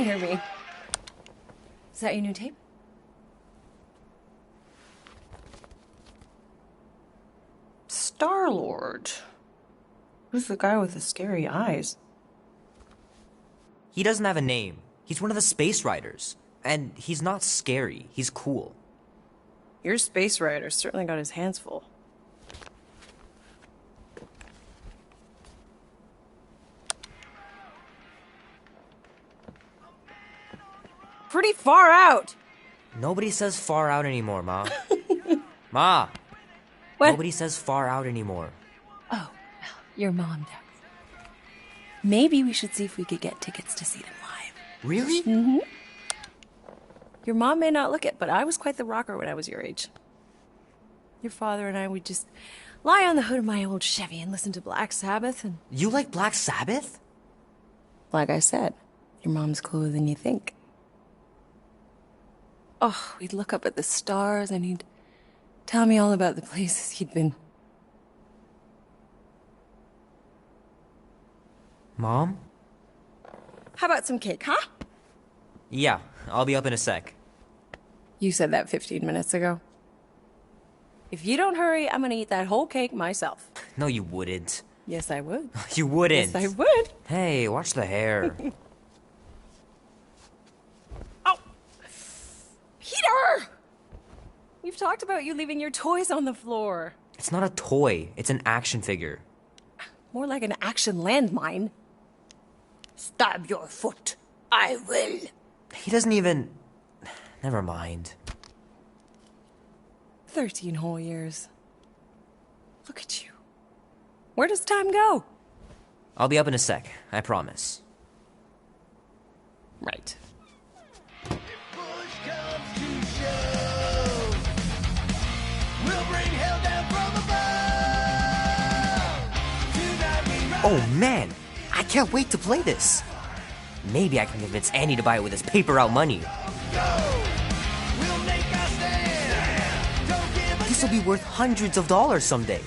hear me. Is that your new tape? Star-Lord. Who's the guy with the scary eyes? He doesn't have a name. He's one of the space riders. And he's not scary. He's cool. Your space rider certainly got his hands full. Pretty far out! Nobody says far out anymore, Ma. Ma! What? Nobody says far out anymore. Oh, well, your mom does. Maybe we should see if we could get tickets to see them live. Really? Mm-hmm. Your mom may not look it, but I was quite the rocker when I was your age. Your father and I would just lie on the hood of my old Chevy and listen to Black Sabbath and... You like Black Sabbath? Like I said, your mom's cooler than you think. Oh, we'd look up at the stars and he'd tell me all about the places he'd been. Mom? How about some cake, huh? Yeah, I'll be up in a sec. You said that 15 minutes ago. If you don't hurry, I'm gonna eat that whole cake myself. No, you wouldn't. Yes, I would. You wouldn't. Yes, I would. Hey, watch the hair. Oh! Peter! We've talked about you leaving your toys on the floor. It's not a toy. It's an action figure. More like an action landmine. Stab your foot. I will. He doesn't even... Never mind. 13 whole years. Look at you. Where does time go? I'll be up in a sec, I promise. Right. Oh man, I can't wait to play this. Maybe I can convince Andy to buy it with his paper out money. This will be worth hundreds of dollars someday.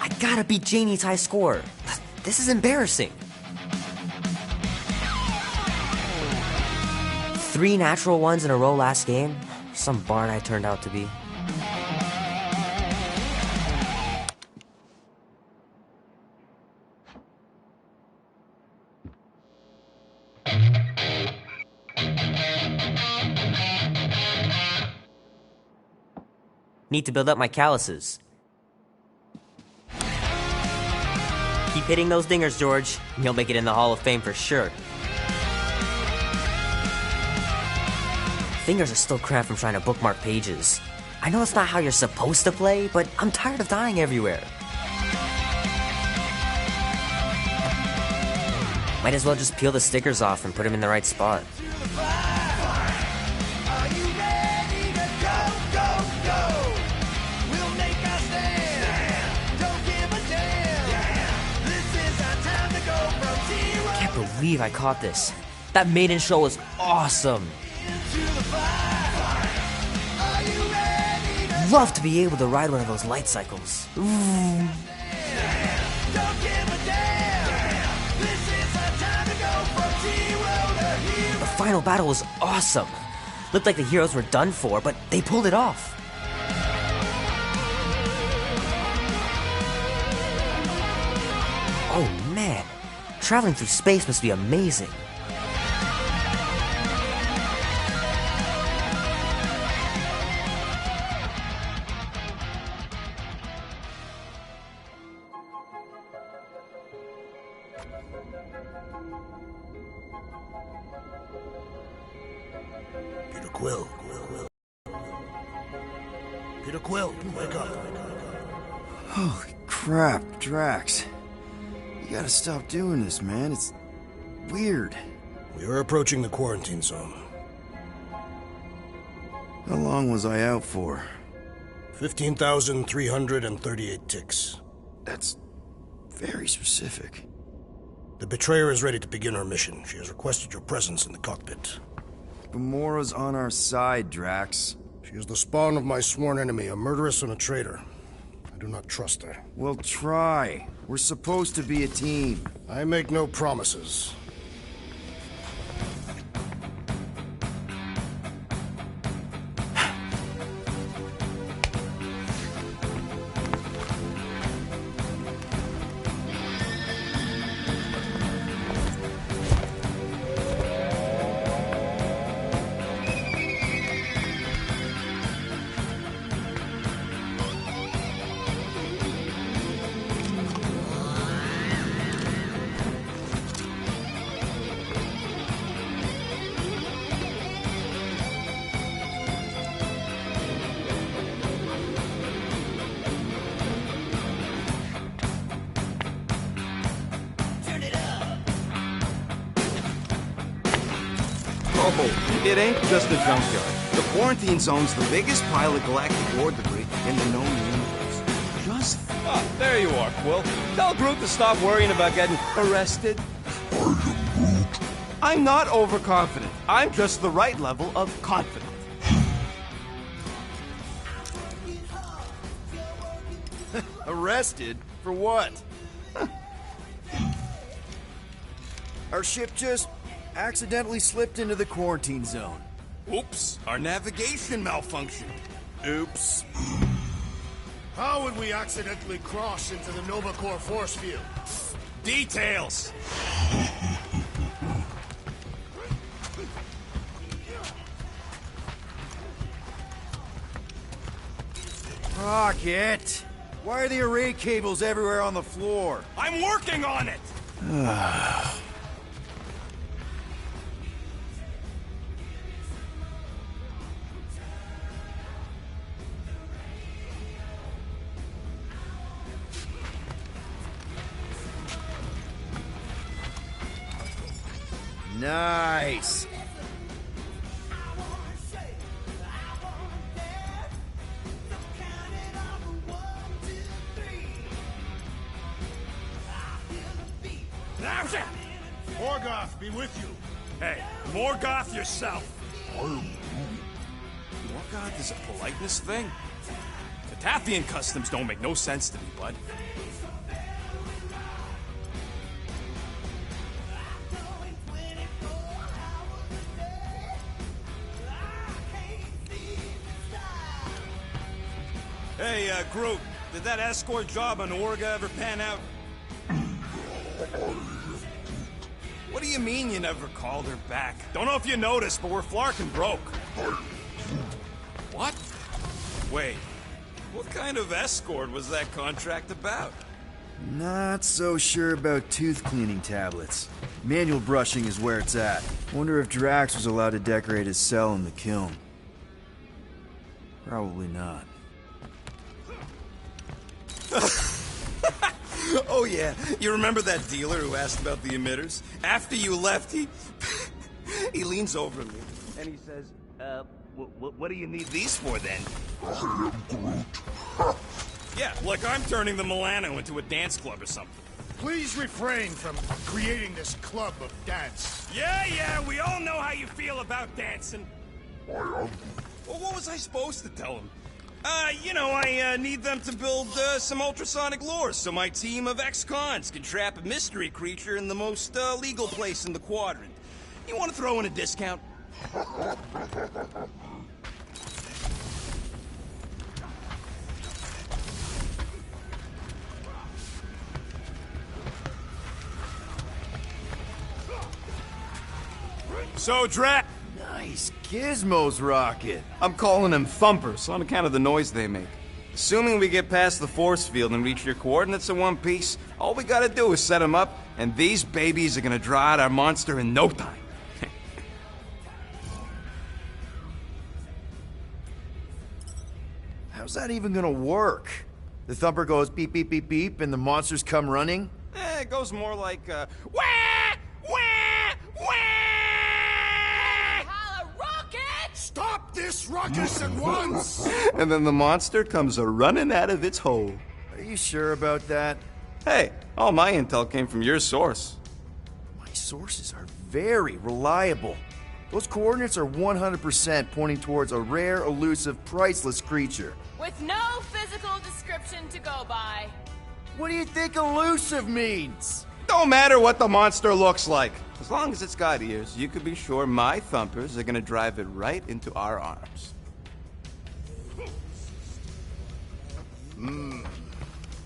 I gotta beat Janie's high score. This is embarrassing. 3 natural ones in a row last game. Some barn I turned out to be. Need to build up my calluses. Keep hitting those dingers, George, and you'll make it in the Hall of Fame for sure. Fingers are still cramped from trying to bookmark pages. I know it's not how you're supposed to play, but I'm tired of dying everywhere. Might as well just peel the stickers off and put them in the right spot. I can't believe I caught this. That maiden show was awesome. Love to be able to ride one of those light cycles. Ooh. The final battle was awesome. Looked like the heroes were done for, but they pulled it off. Oh man, traveling through space must be amazing. Peter Quill, wake up. Holy crap, Drax. You gotta stop doing this, man. It's weird. We are approaching the quarantine zone. How long was I out for? 15,338 ticks. That's very specific. The Betrayer is ready to begin her mission. She has requested your presence in the cockpit. Gamora's on our side, Drax. She is the spawn of my sworn enemy, a murderess and a traitor. I do not trust her. Well, try. We're supposed to be a team. I make no promises. Oh, it ain't just a junkyard. The quarantine zone's the biggest pile of galactic ore debris in the known universe. Just... Oh, there you are, Quill. Tell Groot to stop worrying about getting arrested. I'm not overconfident. I'm just the right level of confident. Arrested? For what? Our ship just accidentally slipped into the quarantine zone. Oops, our navigation malfunctioned. Oops. How would we accidentally cross into the Nova Corps force field? Details. Rocket! Why are the array cables everywhere on the floor? I'm working on it! Nice! Morgoth, be with you. Hey, Morgoth yourself. Morgoth is a politeness thing. Tathian customs don't make no sense to me, bud. Hey, Groot, did that escort job on Orga ever pan out? What do you mean you never called her back? Don't know if you noticed, but we're flarkin' broke. What? Wait, what kind of escort was that contract about? Not so sure about tooth cleaning tablets. Manual brushing is where it's at. Wonder if Drax was allowed to decorate his cell in the kiln. Probably not. Oh yeah, you remember that dealer who asked about the emitters? After you left, he leans over me and he says, what do you need these for then? Yeah, like I'm turning the Milano into a dance club or something. Please refrain from creating this club of dance. Yeah, we all know how you feel about dancing. Well, what was I supposed to tell him? I need them to build some ultrasonic lures so my team of ex-cons can trap a mystery creature in the most legal place in the quadrant. You want to throw in a discount? So, Drax... Nice gizmos, Rocket. I'm calling them thumpers on account of the noise they make. Assuming we get past the force field and reach your coordinates in one piece, all we gotta do is set them up, and these babies are gonna draw out our monster in no time. How's that even gonna work? The thumper goes beep, beep, beep, beep, and the monsters come running? It goes more like, wah! Wah! Wah! Stop this ruckus at once! And then the monster comes a-running out of its hole. Are you sure about that? Hey, all my intel came from your source. My sources are very reliable. Those coordinates are 100% pointing towards a rare, elusive, priceless creature. With no physical description to go by. What do you think elusive means? Don't matter what the monster looks like. As long as it's got ears, you can be sure my thumpers are gonna drive it right into our arms.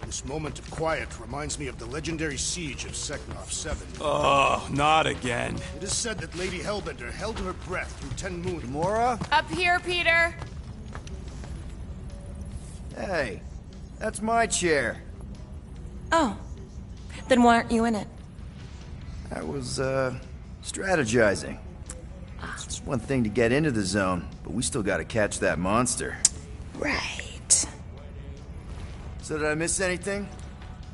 This moment of quiet reminds me of the legendary siege of Seknov 7. Oh, not again. It is said that Lady Hellbender held her breath through 10 moons. Gamora? Up here, Peter. Hey, that's my chair. Oh. Then why aren't you in it? I was, strategizing. It's one thing to get into the zone, but we still gotta catch that monster. Right. So did I miss anything?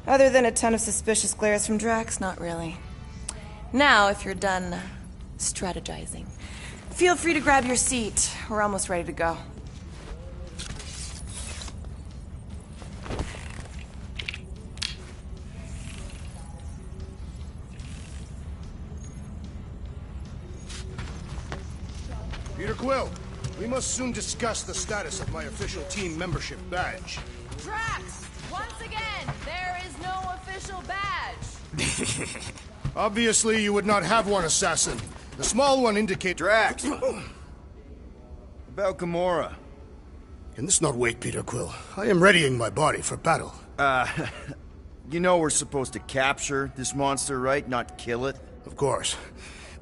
Other than a ton of suspicious glares from Drax, not really. Now, if you're done strategizing, feel free to grab your seat. We're almost ready to go. Peter Quill, we must soon discuss the status of my official team membership badge. Drax, once again, there is no official badge. Obviously, you would not have one, Assassin. The small one indicates... Drax! About Gamora. Can this not wait, Peter Quill? I am readying my body for battle. You know we're supposed to capture this monster, right? Not kill it? Of course.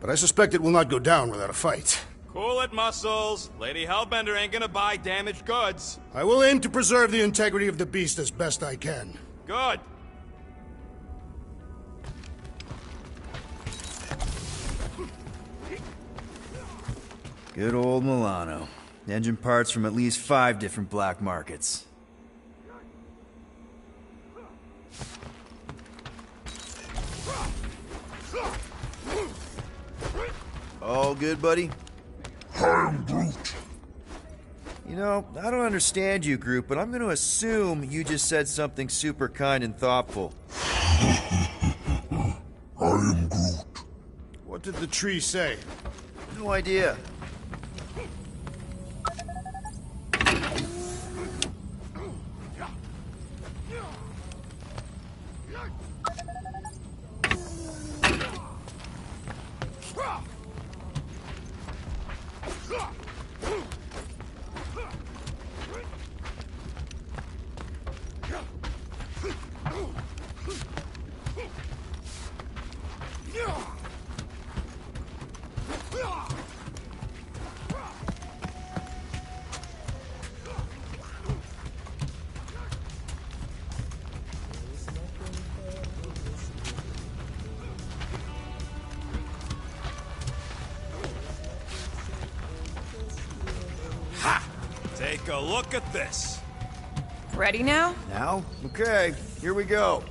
But I suspect it will not go down without a fight. Cool it, Muscles. Lady Hellbender ain't gonna buy damaged goods. I will aim to preserve the integrity of the beast as best I can. Good. Good old Milano. Engine parts from at least 5 different black markets. All good, buddy? I'm Groot. You know, I don't understand you, Groot, but I'm going to assume you just said something super kind and thoughtful. I am Groot. What did the tree say? No idea. Take a look at this. Ready now? Now? Okay, here we go.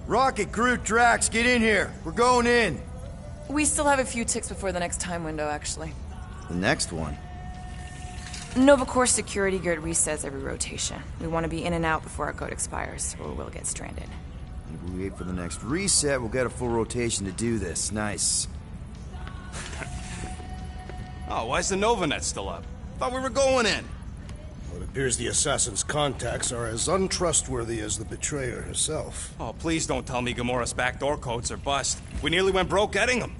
Rocket, Groot, Drax, get in here. We're going in. We still have a few ticks before the next time window, actually. The next one. Nova Corps security grid resets every rotation. We want to be in and out before our code expires, or we'll get stranded. If we wait for the next reset, we'll get a full rotation to do this. Nice. Oh, why's the Novanet still up? Thought we were going in. Well, it appears the assassin's contacts are as untrustworthy as the betrayer herself. Oh, please don't tell me Gamora's backdoor codes are bust. We nearly went broke getting them.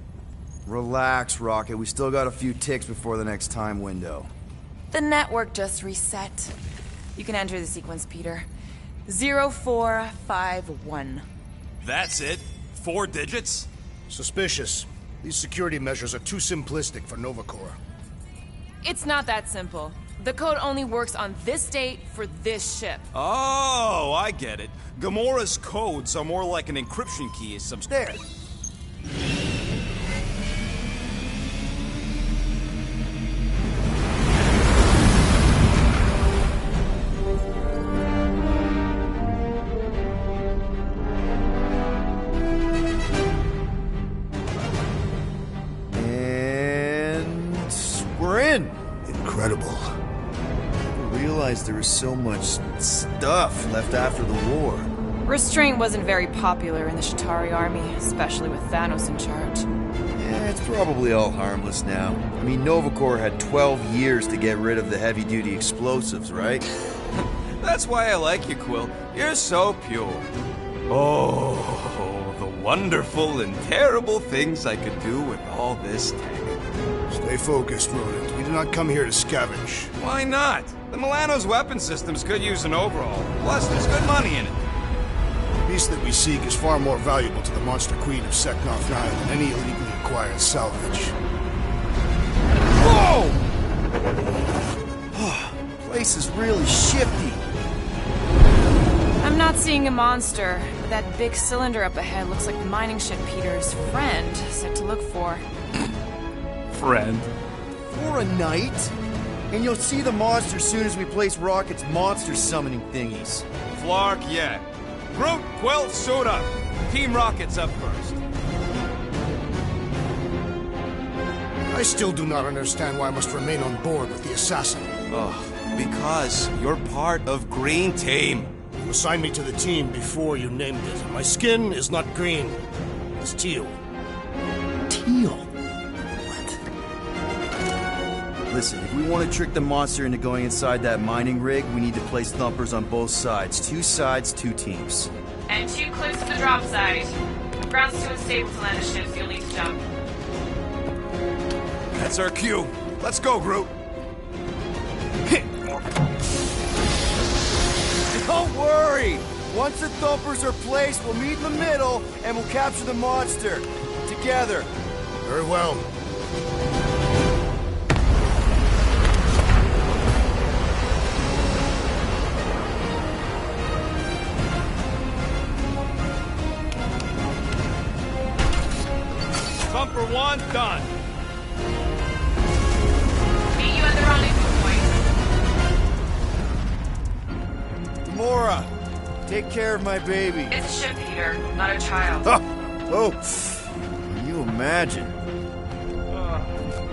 Relax, Rocket. We still got a few ticks before the next time window. The network just reset. You can enter the sequence, Peter. 0451. That's it? 4 digits? Suspicious. These security measures are too simplistic for Nova Corps. It's not that simple. The code only works on this date for this ship. Oh, I get it. Gamora's codes are more like an encryption key as some... There. Incredible. I realized there was so much stuff left after the war. Restraint wasn't very popular in the Shatari army, especially with Thanos in charge. Yeah, it's probably all harmless now. I mean, Novacore had 12 years to get rid of the heavy-duty explosives, right? That's why I like you, Quill. You're so pure. Oh, the wonderful and terrible things I could do with all this tech. Stay focused, Rodent. We did not come here to scavenge. Why not? The Milano's weapon systems could use an overhaul. Plus, there's good money in it. The beast that we seek is far more valuable to the Monster Queen of Seknoth Nile than any illegally acquired salvage. Whoa! Place is really shifty. I'm not seeing a monster, but that big cylinder up ahead looks like the mining ship Peter's friend said to look for. Friend. For a night? And you'll see the monster soon as we place Rocket's monster summoning thingies. Flark, yeah. Groot, Quill, suit up. Team Rocket's up first. I still do not understand why I must remain on board with the assassin. Oh, because you're part of Green Team. You assigned me to the team before you named it. My skin is not green. It's teal. Teal? What? Listen, if we want to trick the monster into going inside that mining rig, we need to place thumpers on both sides. 2 sides, 2 teams. And 2 clips to the drop site. Ground's too unstable to land the ships, you'll need to jump. That's our cue. Let's go, Groot. Don't worry! Once the thumpers are placed, we'll meet in the middle, and we'll capture the monster. Together. Very well. Thumper 1, done. Meet you at the rendezvous point. Gamora, take care of my baby. It's a ship, Peter, not a child. Oh, can you imagine?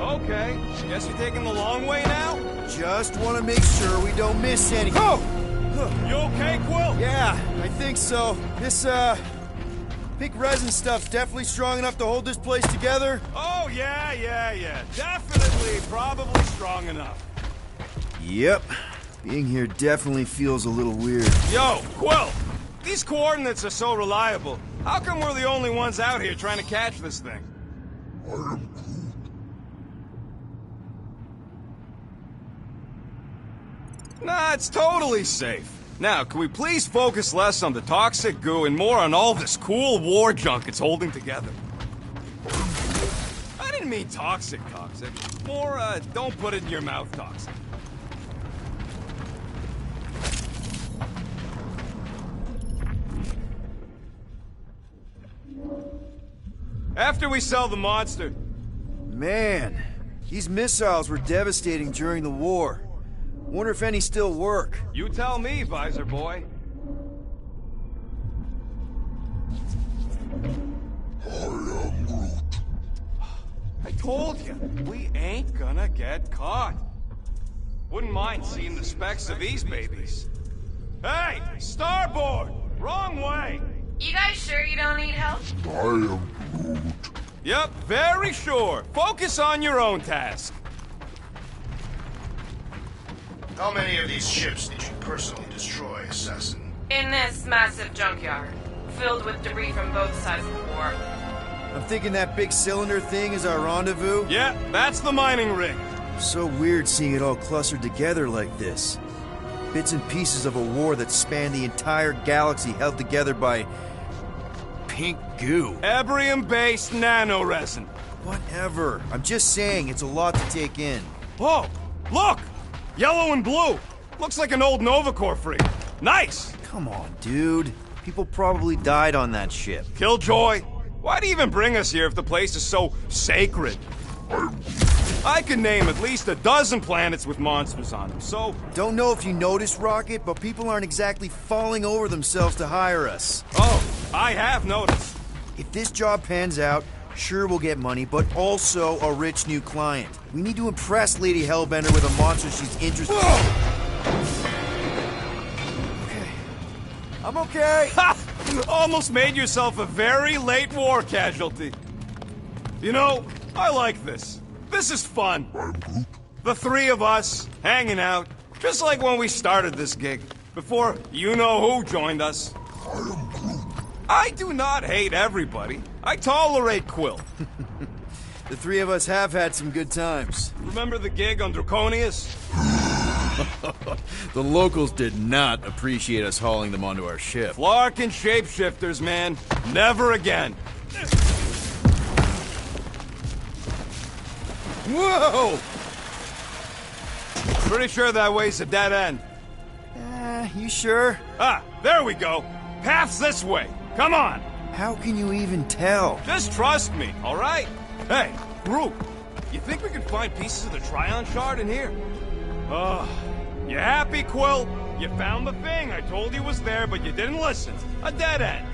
Okay. Guess you're taking the long way now? Just want to make sure we don't miss any. Oh! You okay, Quill? Yeah, I think so. This, pink resin stuff's definitely strong enough to hold this place together. Oh, yeah. Definitely, probably strong enough. Yep. Being here definitely feels a little weird. Yo, Quill! These coordinates are so reliable. How come we're the only ones out here trying to catch this thing? I am Nah, it's totally safe. Now, can we please focus less on the toxic goo and more on all this cool war junk it's holding together? I didn't mean toxic. More, don't put it in your mouth toxic. After we sell the monster. Man, these missiles were devastating during the war. Wonder if any still work. You tell me, Visor Boy. I told you, we ain't gonna get caught. Wouldn't mind seeing the specs of these babies. Hey, starboard! Wrong way! You guys sure you don't need help? I am Groot. Yep, very sure. Focus on your own task. How many of these ships did you personally destroy, Assassin? In this massive junkyard, filled with debris from both sides of the war. I'm thinking that big cylinder thing is our rendezvous. Yeah, that's the mining rig. So weird seeing it all clustered together like this. Bits and pieces of a war that spanned the entire galaxy held together by pink goo. Ebrium-based nanoresin. Whatever. I'm just saying, it's a lot to take in. Oh, look! Yellow and blue. Looks like an old Novacore freak. Nice! Come on, dude. People probably died on that ship. Killjoy, why'd he even bring us here if the place is so sacred? I can name at least a dozen planets with monsters on them, so... Don't know if you noticed, Rocket, but people aren't exactly falling over themselves to hire us. Oh, I have noticed. If this job pans out, sure we'll get money, but also a rich new client. We need to impress Lady Hellbender with a monster she's interested in. Okay. I'm okay. Ha! Almost made yourself a very late war casualty. You know, I like this. This is fun. The three of us, hanging out, just like when we started this gig, before you-know-who joined us. I do not hate everybody. I tolerate Quill. The three of us have had some good times. Remember the gig on Draconius? The locals did not appreciate us hauling them onto our ship. Flark and shapeshifters, man. Never again. Whoa! Pretty sure that way's a dead end. You sure? Ah, there we go. Path's this way. Come on. How can you even tell? Just trust me, all right? Hey, Groot, you think we can find pieces of the Tryon Shard in here? You happy, Quill? You found the thing I told you was there, but you didn't listen. A dead end.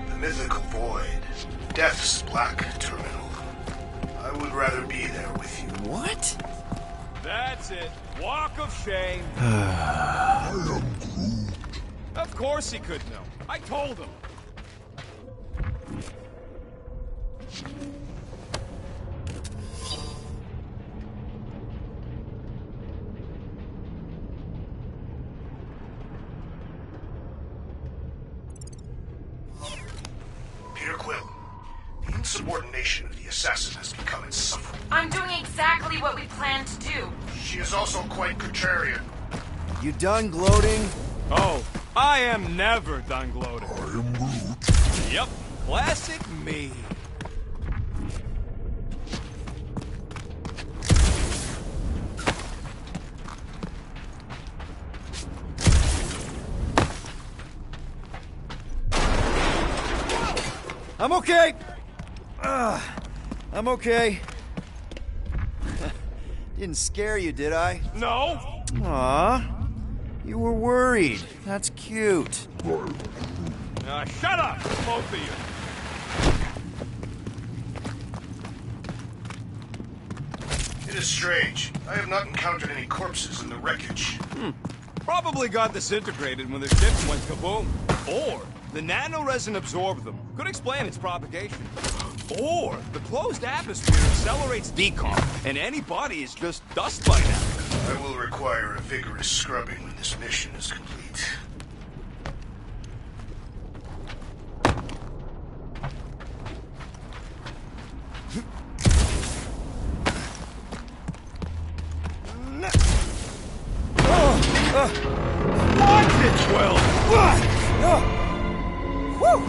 The mythical void. Death's black terminal. I would rather be there with you. What? That's it. Walk of shame. I am Groot. Of course he could know. I told him. Peter Quill, the insubordination of the assassin has become insufferable. I'm doing exactly what we planned to do. She is also quite contrarian. You done gloating? Oh, I am never done gloating. I am Groot. Yep, classic me. I'm okay. I'm okay. Didn't scare you, did I? No. Aw. You were worried. That's cute. Shut up, both of you. It is strange. I have not encountered any corpses in the wreckage. Probably got disintegrated when the ships went kaboom. Or the nanoresin absorbed them. Could explain its propagation. Or the closed atmosphere accelerates decomp, and any body is just dust by now. I will require a vigorous scrubbing when this mission is complete. Watch it, Quill! Woo!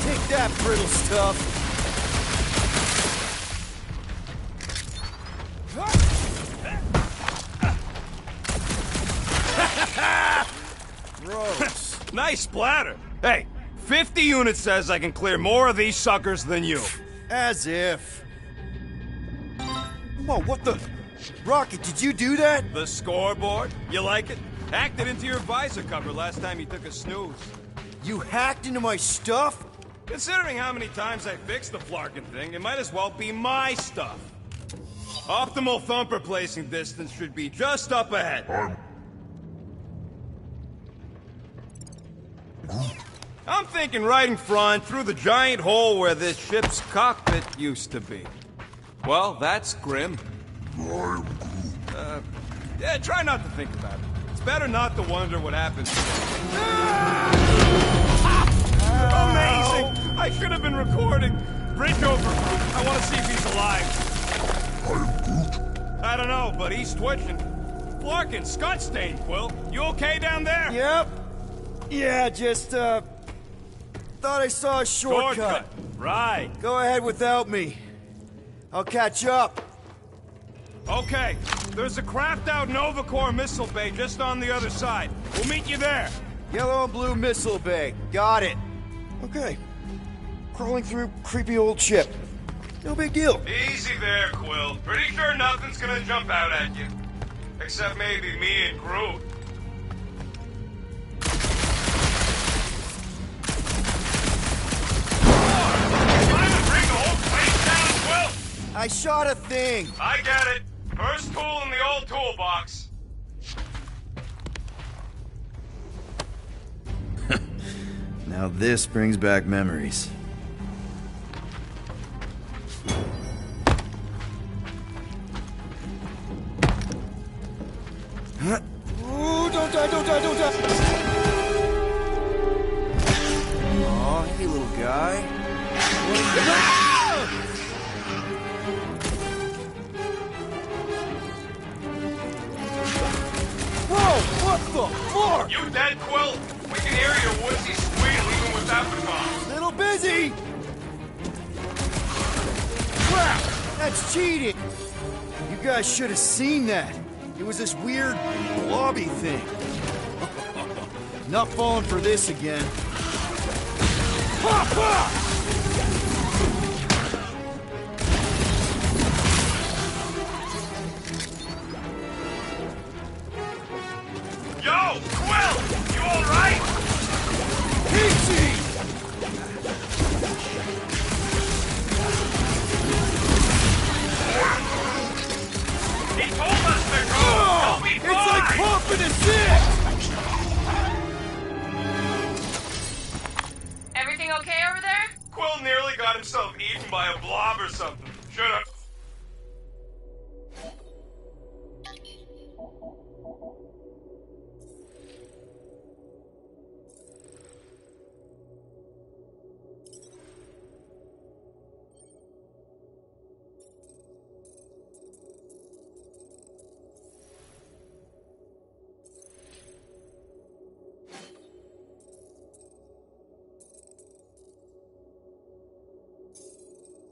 Take that, brittle stuff. Gross. Nice splatter. Hey, 50 units says I can clear more of these suckers than you. As if. Whoa, what the? Rocket, did you do that? The scoreboard? You like it? Hacked it into your visor cover last time you took a snooze. You hacked into my stuff? Considering how many times I fixed the Flarkin thing, it might as well be my stuff. Optimal thumper placing distance should be just up ahead. I'm thinking right in front, through the giant hole where this ship's cockpit used to be. Well, that's grim. Yeah, try not to think about it. It's better not to wonder what happens. Amazing! I should have been recording. Bridge over. I want to see if he's alive. I don't know, but he's twitching. Flarkin, Scott stain, Quill. You okay down there? Yep. Yeah, just, thought I saw a shortcut. Right. Go ahead without me. I'll catch up. Okay, there's a craft-out Nova Corps missile bay just on the other side. We'll meet you there. Yellow and blue missile bay. Got it. Okay. Crawling through creepy old ship. No big deal. Easy there, Quill. Pretty sure nothing's gonna jump out at you. Except maybe me and Groot. I shot a thing. I get it. First tool in the old toolbox. Now this brings back memories. Huh? Ooh, don't die, don't die, don't die! Aw, hey little guy. Whoa, what the fuck? You dead, Quill? We can hear your woodsy squeal even without the bomb. Little busy! Crap! That's cheating! You guys should have seen that. It was this weird blobby thing. Not falling for this again. Ha ha! Yo, Quill! You alright? Peachy! He told us to go! He'll be It's like fine! pumping a dick! Everything okay over there? Quill nearly got himself eaten by a blob or something. Should've...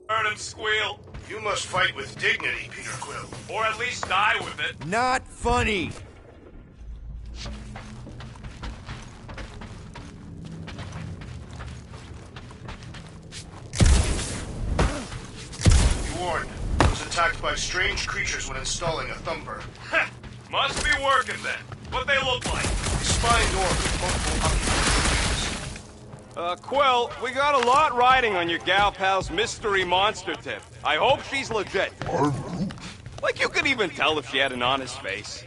Heard him squeal. You must fight with dignity, Peter Quill. Or at least die with it. Not funny! Be warned. I was attacked by strange creatures when installing a thumper. Heh, must be working then. What they look like? A spine door with multiple occupancies. Quill, we got a lot riding on your gal pal's mystery monster tip. I hope she's legit. Like you could even tell if she had an honest face.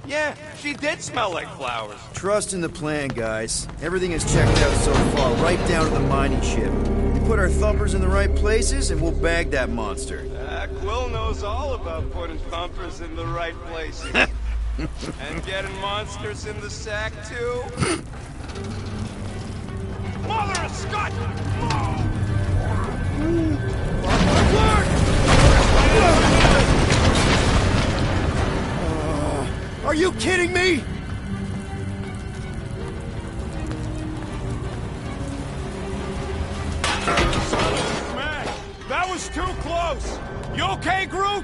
Yeah, she did smell like flowers. Trust in the plan, guys. Everything is checked out so far, right down to the mining ship. We put our thumpers in the right places, and we'll bag that monster. Quill knows all about putting thumpers in the right places. And getting monsters in the sack, too. Mother of Scott! Are you kidding me? Man, that was too close! You okay, Groot?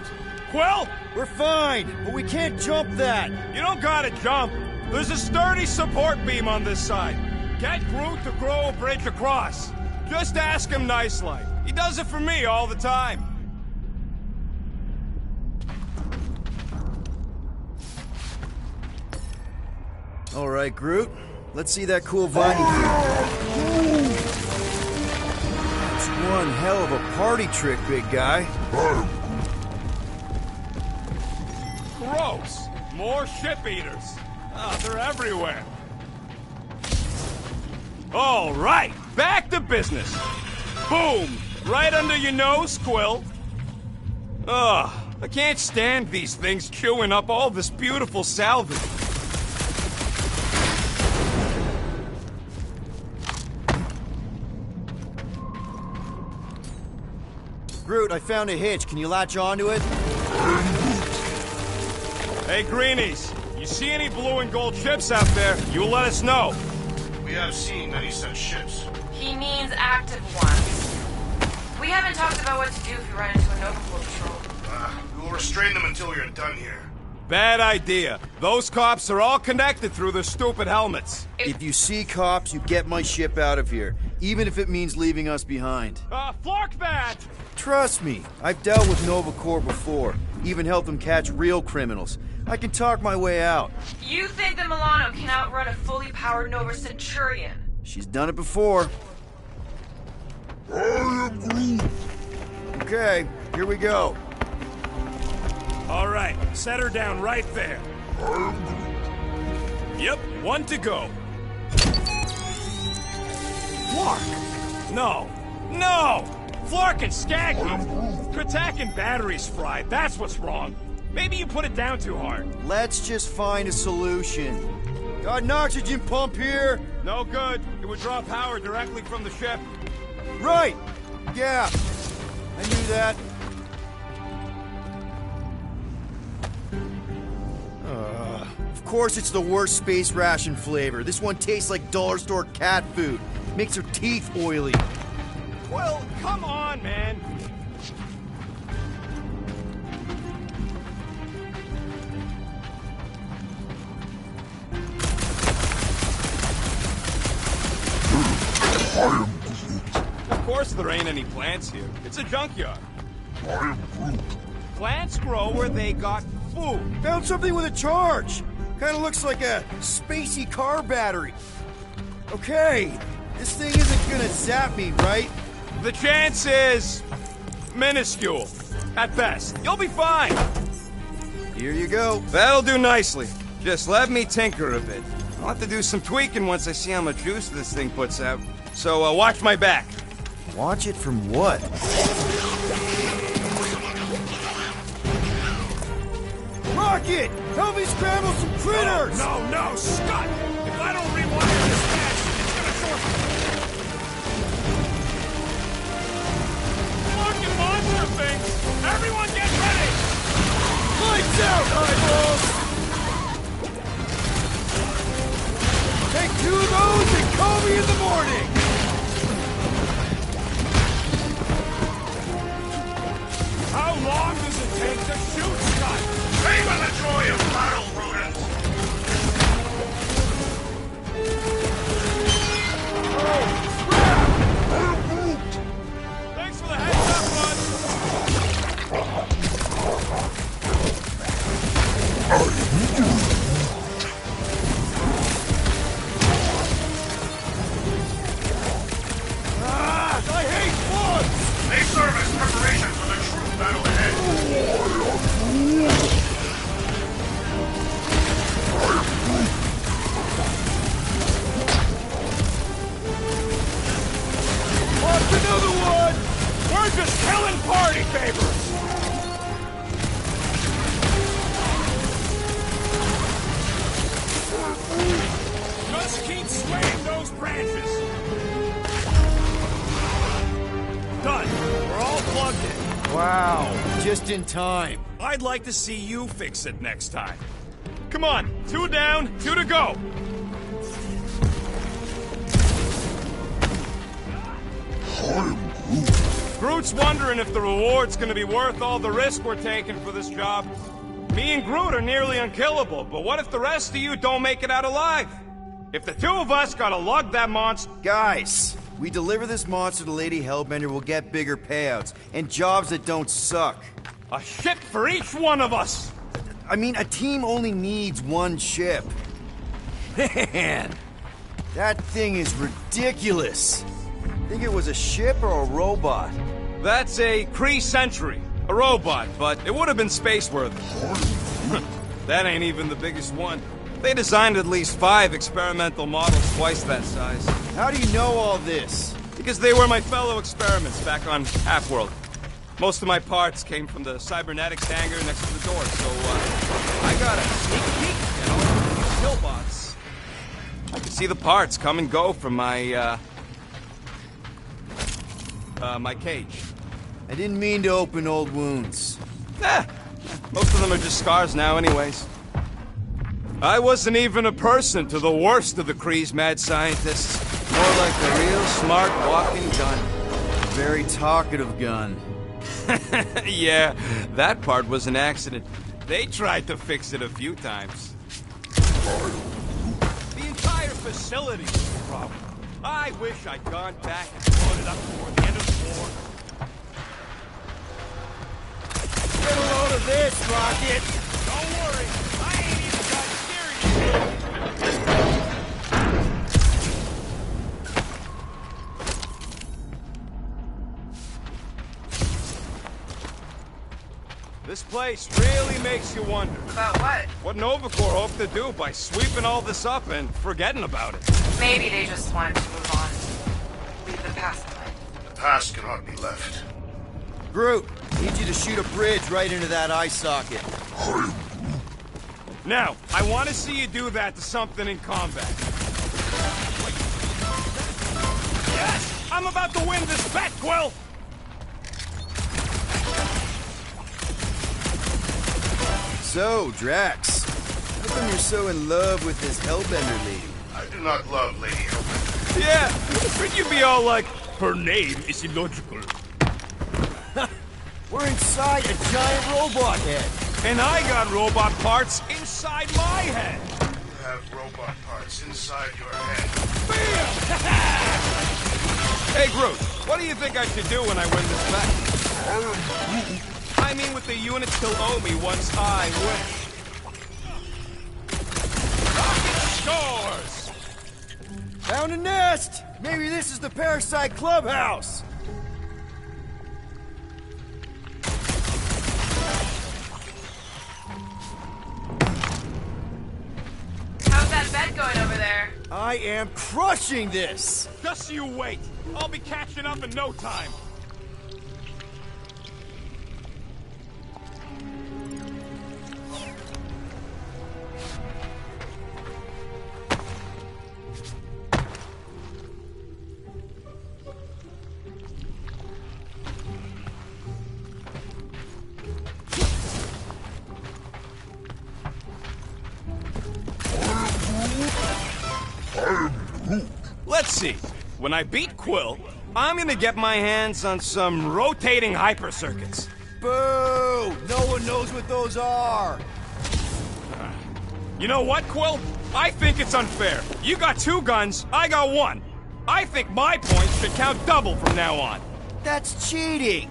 Quill? We're fine, but we can't jump that. You don't gotta jump. There's a sturdy support beam on this side. Get Groot to grow a bridge across. Just ask him nice-like. He does it for me all the time. All right, Groot. Let's see that cool viney thing. It's one hell of a party trick, big guy. Gross. More ship eaters. Ah, they're everywhere. All right, back to business. Boom! Right under your nose, Quill. Ugh, I can't stand these things chewing up all this beautiful salvage. Groot, I found a hitch. Can you latch onto it? Hey, Greenies, you see any blue and gold ships out there, you let us know. We have seen many such ships. He means active ones. We haven't talked about what to do if we run into a Nova Corps patrol. We will restrain them until we are done here. Bad idea. Those cops are all connected through their stupid helmets. If you see cops, you get my ship out of here, even if it means leaving us behind. Flark that! Trust me, I've dealt with Nova Corps before, even helped them catch real criminals. I can talk my way out. You think the Milano can outrun a fully powered Nova Centurion? She's done it before. I agree. Okay, here we go. All right, set her down right there. Yep, one to go. Flark! No! No! Flark and Skaggy! Kratak and batteries fried, that's what's wrong. Maybe you put it down too hard. Let's just find a solution. Got an oxygen pump here? No good. It would draw power directly from the ship. Right! Yeah, I knew that. Of course it's the worst space ration flavor. This one tastes like dollar store cat food. Makes her teeth oily. Well, come on, man. Of course there ain't any plants here. It's a junkyard. I am Groot. Plants grow where they got food. Found something with a charge. Kind of looks like a spacey car battery. Okay, this thing isn't gonna zap me, right? The chance is minuscule, at best. You'll be fine. Here you go. That'll do nicely. Just let me tinker a bit. I'll have to do some tweaking once I see how much juice this thing puts out. So watch my back. Watch it from what? Rocket! Help me scramble some critters! No, Scott! If I don't rewire this patch, it's gonna short. Fucking monster thing! Everyone get ready! Lights out, eyeballs! Take 2 of those and call me in the morning! How long does it take to shoot, Scott? Favor the joy of battle, rodents! Thanks for the heads up, bud. I hate bugs! They serve as preparation for the true battle ahead. Watch another one! We're just killing party favors! Just keep swaying those branches! Done. We're all plugged in. Wow, just in time. I'd like to see you fix it next time. Come on, 2 down, 2 to go. I am Groot. Groot's wondering if the reward's gonna be worth all the risk we're taking for this job. Me and Groot are nearly unkillable, but what if the rest of you don't make it out alive? If the 2 of us gotta lug that monster... Guys, we deliver this monster to Lady Hellbender, we'll get bigger payouts, and jobs that don't suck. A ship for each one of us! I mean, a team only needs 1 ship. Man, that thing is ridiculous. Think it was a ship or a robot? That's a Kree Sentry, a robot, but it would have been space-worthy. That ain't even the biggest one. They designed at least 5 experimental models twice that size. How do you know all this? Because they were my fellow experiments back on Half-World. Most of my parts came from the cybernetics hangar next to the door, so I got a sneak peek at all these killbots. I could see the parts come and go from my my cage. I didn't mean to open old wounds. Most of them are just scars now anyways. I wasn't even a person to the worst of the Kree's mad scientists. More like a real smart walking gun. Very talkative gun. Yeah, that part was an accident. They tried to fix it a few times. The entire facility is a problem. I wish I'd gone back and blown it up before the end of the war. Get a load of this, Rocket! Don't worry, I ain't even got serious. This place really makes you wonder. About what? What Novacore hoped to do by sweeping all this up and forgetting about it. Maybe they just wanted to move on. past. The past cannot be left. Groot, need you to shoot a bridge right into that eye socket. Now, I want to see you do that to something in combat. Yes! I'm about to win this bet, Quill! So, Drax, how come you're so in love with this Hellbender lady? I do not love Lady Hellbender. Yeah, but you'd be all like, her name is illogical. We're inside a giant robot head. And I got robot parts inside my head. You have robot parts inside your head. Hey, Groot, what do you think I should do when I win this bet? I mean, with the units still owe me once I win. Rocket scores! Found a nest! Maybe this is the Parasite Clubhouse! How's that bet going over there? I am crushing this! Just you wait. I'll be catching up in no time. Let's see. When I beat Quill, I'm gonna get my hands on some rotating hyper circuits. Boo! No one knows what those are! You know what, Quill? I think it's unfair. You got 2 guns, I got 1. I think my points should count double from now on. That's cheating!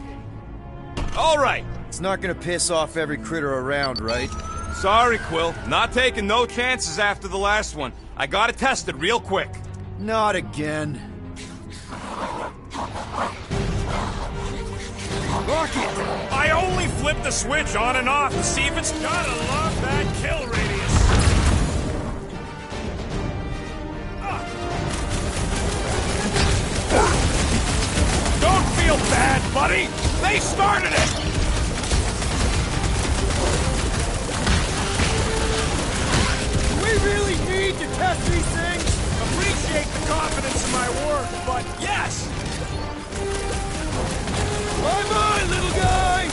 All right. It's not gonna piss off every critter around, right? Sorry, Quill. Not taking no chances after the last one. I gotta test it real quick. Not again. Rocket! I only flip the switch on and off to see if it's gotta love that kill radius. Don't feel bad, buddy. They started it. Do we really need to test these things? Appreciate the confidence in my work, but yes! Bye-bye, little guy!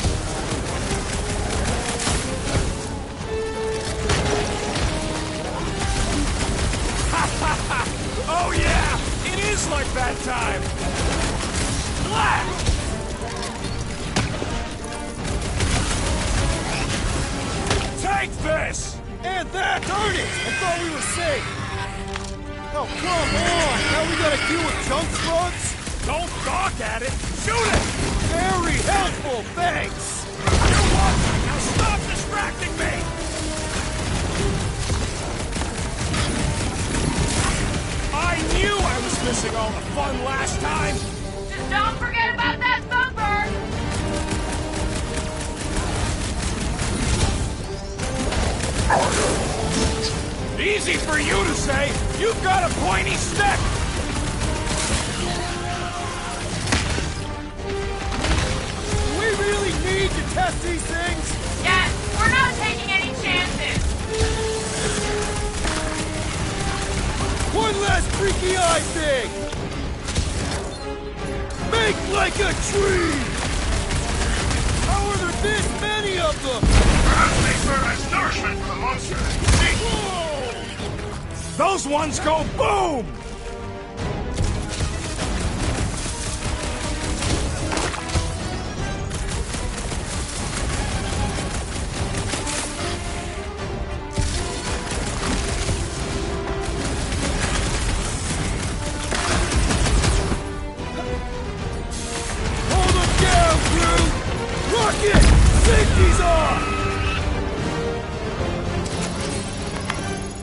Oh yeah! It is like that time! Black! Take this! And that! Darn it! I thought we were safe! Oh, come on! Now we gotta deal with junk slugs? Don't gawk at it! Shoot it! Very helpful, thanks! You're welcome! Now stop distracting me! I knew I was missing all the fun last time! Just don't forget about that sunburn! Easy for you to say! You've got a pointy stick! Do we really need to test these things? Yes, we're not taking any chances! One last freaky eye thing! Make like a tree! How are there this many of them? Perhaps they serve as nourishment for the monster. See? Whoa! Those ones go boom! Hold them down, Groot! Rocket! Safety's on!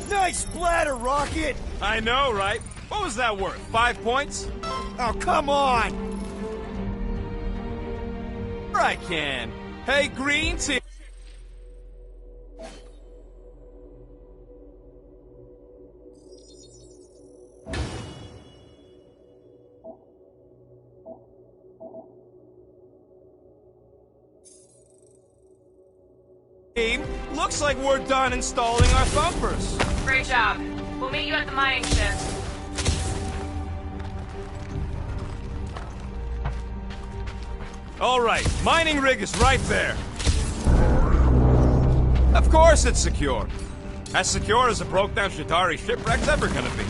Nice splatter, Rocket! I know, right? What was that worth? 5 points? Oh, come on! Sure I can. Hey, Green Team. team, looks like we're done installing our thumpers. Great job. We'll meet you at the mining ship. All right, mining rig is right there. Of course it's secure. As secure as a broke-down Shatari shipwreck's ever gonna be.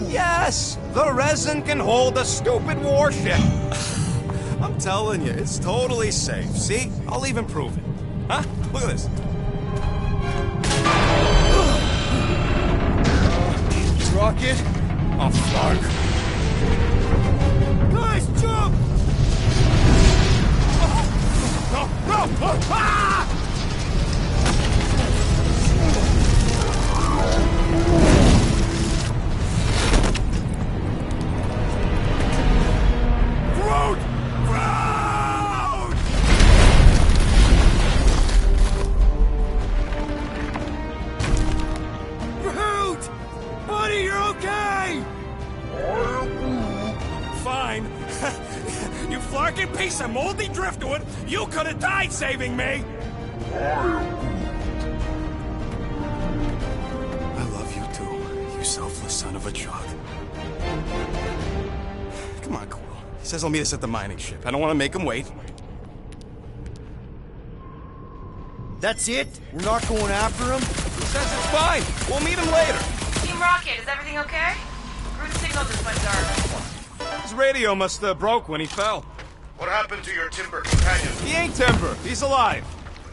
Yes, the resin can hold a stupid warship. I'm telling you, it's totally safe. See? I'll even prove it. Huh? Look at this. Rocket? Oh, fuck. Guys, jump! No! Ah! Groot! Groot! Groot! Buddy, you're okay! Fine. You flarkin' piece of moldy driftwood! You could have died saving me! I love you too, you selfless son of a jug. Come on, Quill. He says he'll meet us at the mining ship. I don't want to make him wait. That's it? We're not going after him? He says it's fine. We'll meet him later. Team Rocket, is everything okay? Groot's signal just went dark. His radio must have broke when he fell. What happened to your timber companion? He ain't Timber. He's alive.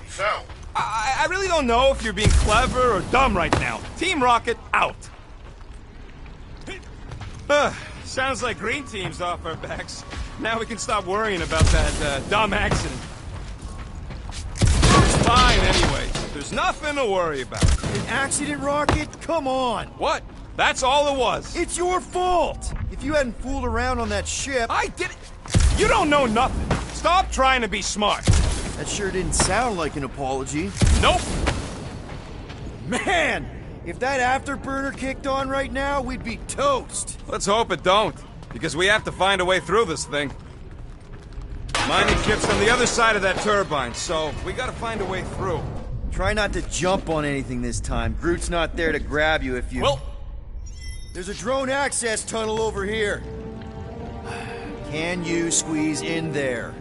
He fell. I really don't know if you're being clever or dumb right now. Team Rocket, out. Sounds like Green Team's off our backs. Now we can stop worrying about that dumb accident. It's fine anyway. There's nothing to worry about. An accident, Rocket? Come on! What? That's all it was. It's your fault! If you hadn't fooled around on that ship... I did it. You don't know nothing. Stop trying to be smart. That sure didn't sound like an apology. Nope. Man! If that afterburner kicked on right now, we'd be toast. Let's hope it don't, because we have to find a way through this thing. Mining ship's on the other side of that turbine, so we gotta find a way through. Try not to jump on anything this time. Groot's not there to grab you if you... Well... There's a drone access tunnel over here. Can you squeeze in there?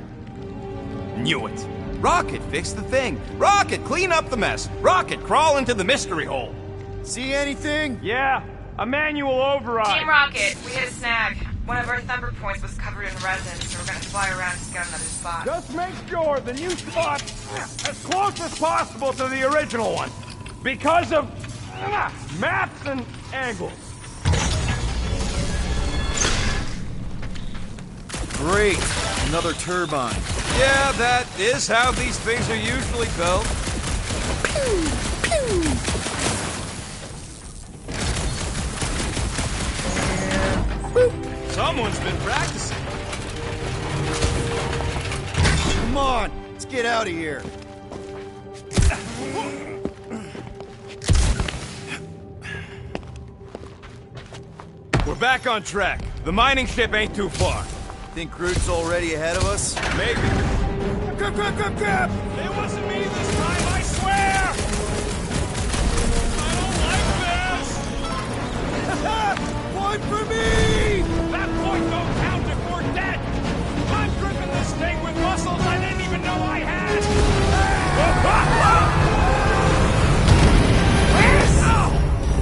Knew it. Rocket, fix the thing. Rocket, clean up the mess. Rocket, crawl into the mystery hole. See anything? Yeah, a manual override. Team Rocket, we hit a snag. One of our thumper points was covered in resin, so we're gonna fly around to scout another spot. Just make sure the new spot's as close as possible to the original one. Because of maps and angles. Great. Another turbine. Yeah, that is how these things are usually built. Pew! Pew! Someone's been practicing. Come on, let's get out of here. We're back on track. The mining ship ain't too far. Think Groot's already ahead of us? Maybe. Grab! It wasn't me this time, I swear! I don't like this! Point for me! That point don't count if we're dead! I'm gripping this thing with muscles I didn't even know I had! Where's... Oh!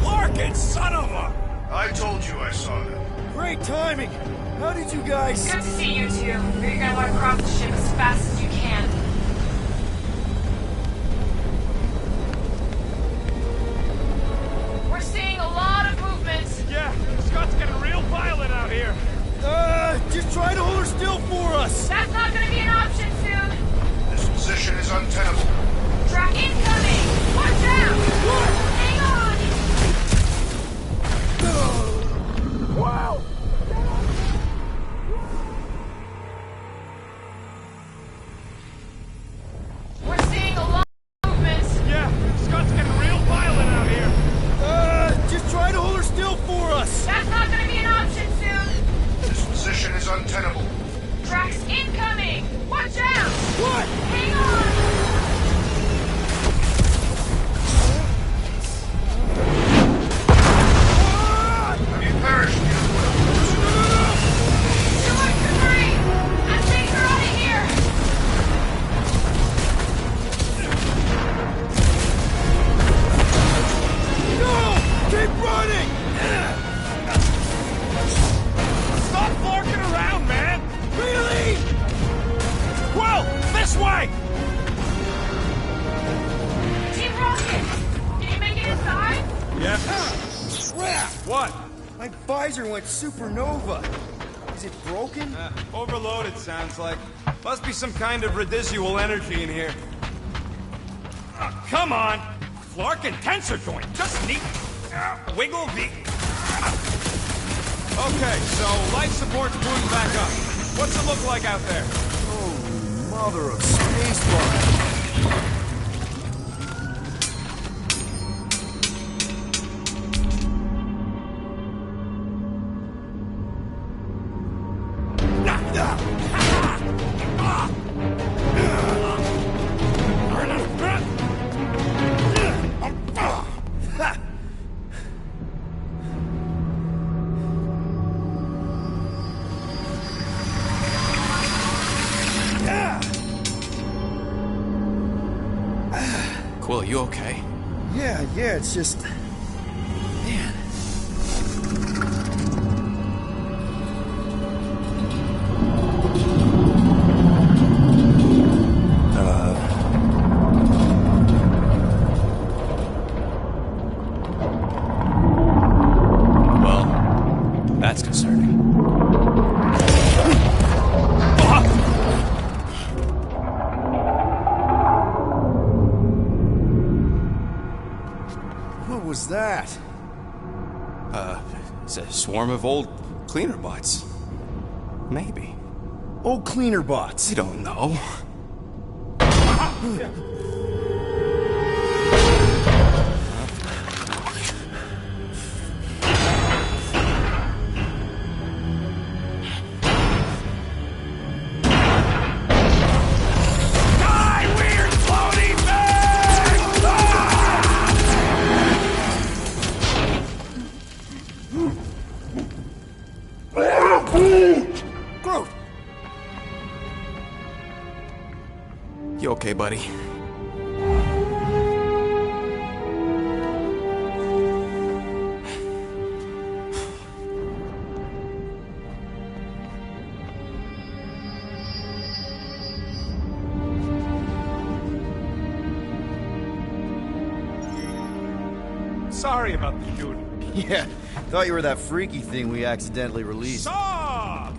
Larkin, son of a... I told you I saw them. Great timing! How did you guys... Good to see you two, but you're gonna want to cross the ship as fast as you can. We're seeing a lot of movement. Yeah, Scott's got a real violent out here. Just try to hold her still for us! That's not gonna be an option soon. This position is untenable. Track incoming! Watch out! Hang on! Wow! My visor went supernova. Is it broken? Overloaded, sounds like. Must be some kind of residual energy in here. Come on! Flarkin tensor joint, just neat. Wiggle the... Okay, so life support's booting back up. What's it look like out there? Oh, mother of spacebar. Quill, you okay? Yeah, it's just... Man. Well, that's concerning. What was that? It's a swarm of old cleaner bots. Maybe. Old cleaner bots. You don't know. Groot! You okay, buddy? Sorry about the dude. Yeah, thought you were that freaky thing we accidentally released.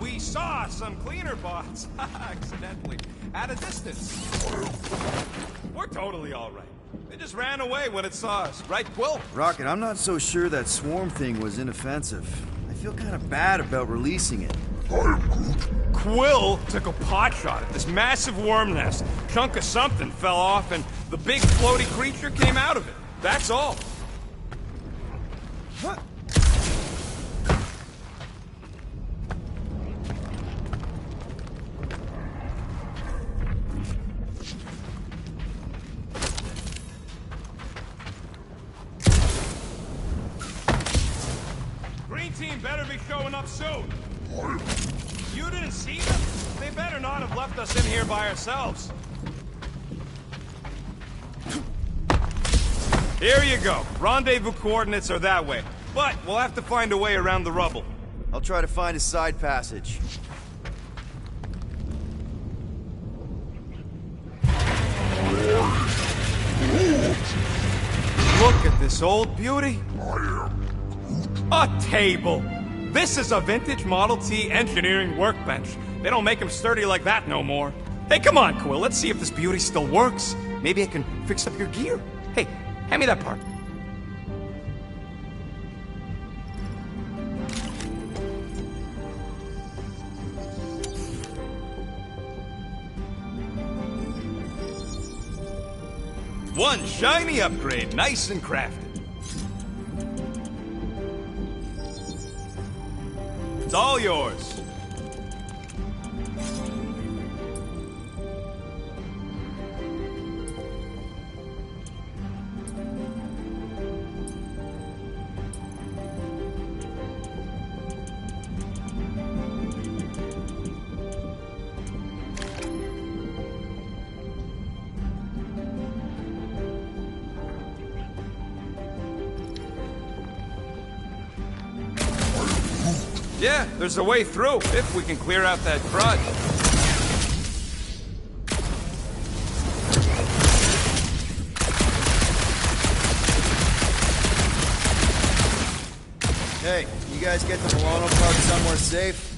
We saw some cleaner bots, accidentally, at a distance. We're totally all right. They just ran away when it saw us, right, Quill? Rocket, I'm not so sure that swarm thing was inoffensive. I feel kind of bad about releasing it. Quill took a pot shot at this massive worm nest. Chunk of something fell off, and the big floaty creature came out of it. That's all. Huh? Green team better be showing up soon. You didn't see them? They better not have left us in here by ourselves. Here you go. Rendezvous coordinates are that way. But we'll have to find a way around the rubble. I'll try to find a side passage. Look at this old beauty. A table. This is a vintage Model T engineering workbench. They don't make them sturdy like that no more. Hey, come on, Quill. Let's see if this beauty still works. Maybe I can fix up your gear. Hey, hand me that part. One shiny upgrade, nice and crafted. It's all yours. Yeah, there's a way through, if we can clear out that crud. Hey, you guys get the Milano parked somewhere safe?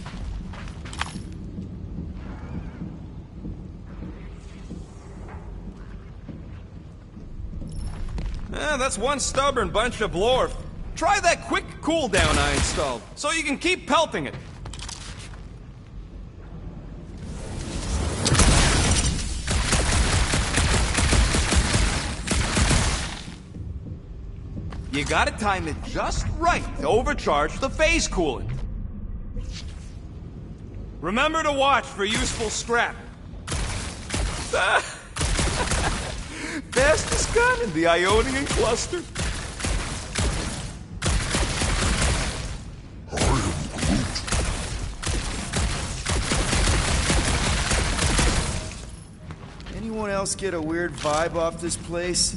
That's one stubborn bunch of lore. Try that quick cooldown I installed, so you can keep pelting it. You gotta time it just right to overcharge the phase coolant. Remember to watch for useful scrap. Fastest gun in the Ionian cluster. Anyone else get a weird vibe off this place?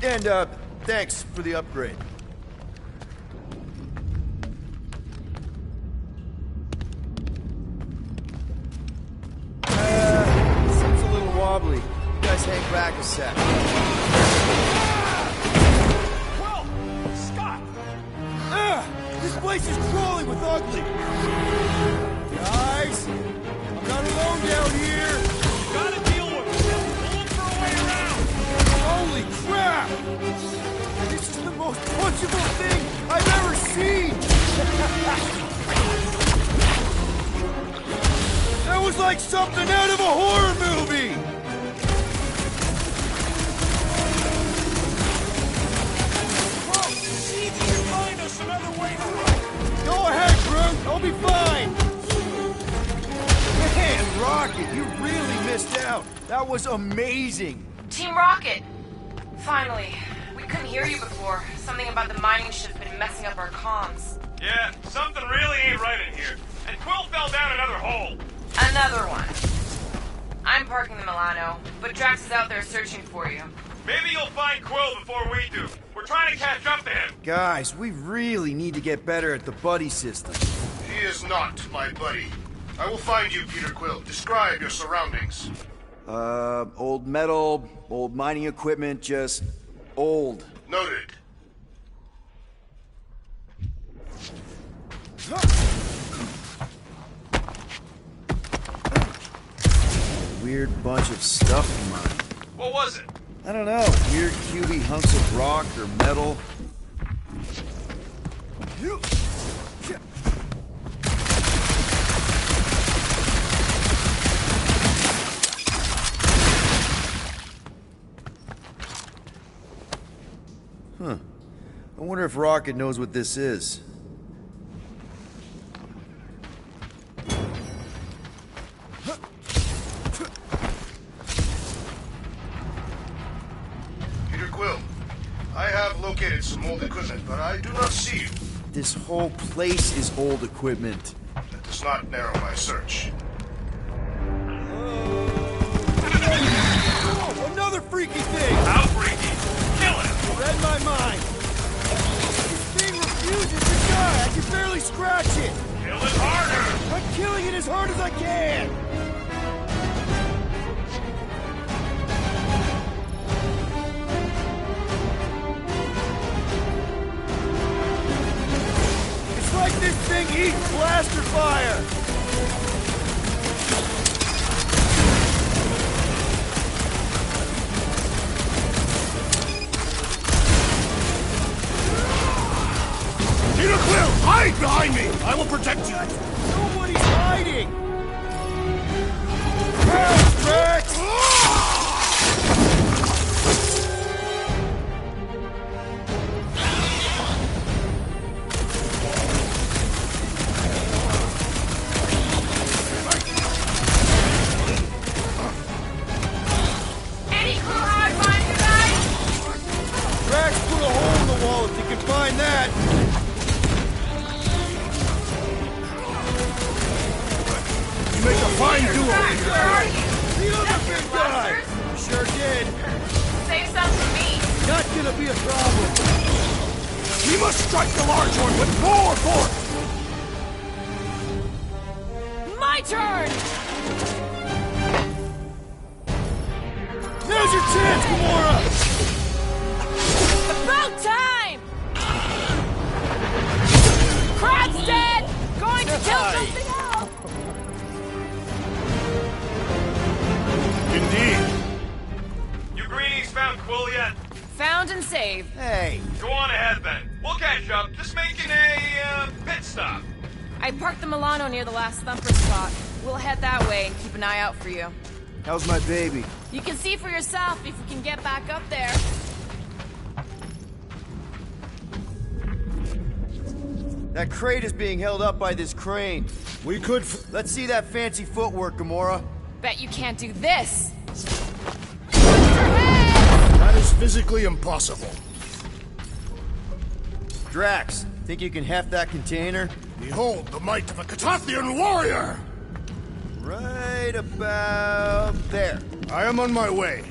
And, thanks for the upgrade. Seems a little wobbly. You guys hang back a sec. Well, Scott! This place is crawling with ugly. Guys, I'm not alone down here. Gotta deal with it. We'll look for a way around. Holy crap! This is the most punchable thing I've ever seen! That was like something out of a horror movie! Whoa! See if you can find us another way through. Go ahead, Groot! I'll be fine! Man, Rocket, you really missed out! That was amazing! Team Rocket! Finally. We couldn't hear you before. Something about the mining ship's been messing up our comms. Yeah, something really ain't right in here. And Quill fell down another hole. Another one. I'm parking the Milano, but Drax is out there searching for you. Maybe you'll find Quill before we do. We're trying to catch up to him. Guys, we really need to get better at the buddy system. He is not my buddy. I will find you, Peter Quill. Describe your surroundings. Old metal, old mining equipment, just old. Noted. Weird bunch of stuff in mine. What was it? I don't know. Weird cubey hunks of rock or metal. Huh. I wonder if Rocket knows what this is. Peter Quill, I have located some old equipment, but I do not see you. This whole place is old equipment. That does not narrow my search. Oh, another freaky thing! How freaky? Kill it! Read my mind. This thing refuses to die. I can barely scratch it. Kill it harder! I'm killing it as hard as I can. It's like this thing eats blaster fire. Peter Quill, hide behind me! I will protect you! Nobody's hiding! Help, Rex! must strike the large one with more force! My turn! Now's your chance, Gamora! About time! Crab's dead! Going to kill something else! Indeed. You greenies found Quill yet? Found and saved. Hey, Go on ahead then. We'll catch up. Just making a pit stop. I parked the Milano near the last thumper spot. We'll head that way and keep an eye out for you. how's my baby? You can see for yourself if you can get back up there. That crate is being held up by this crane. We could. Let's see that fancy footwork, Gamora. Bet you can't do this. That is physically impossible. Drax, think you can heft that container? Behold the might of a Katathian warrior! Right about there. I am on my way.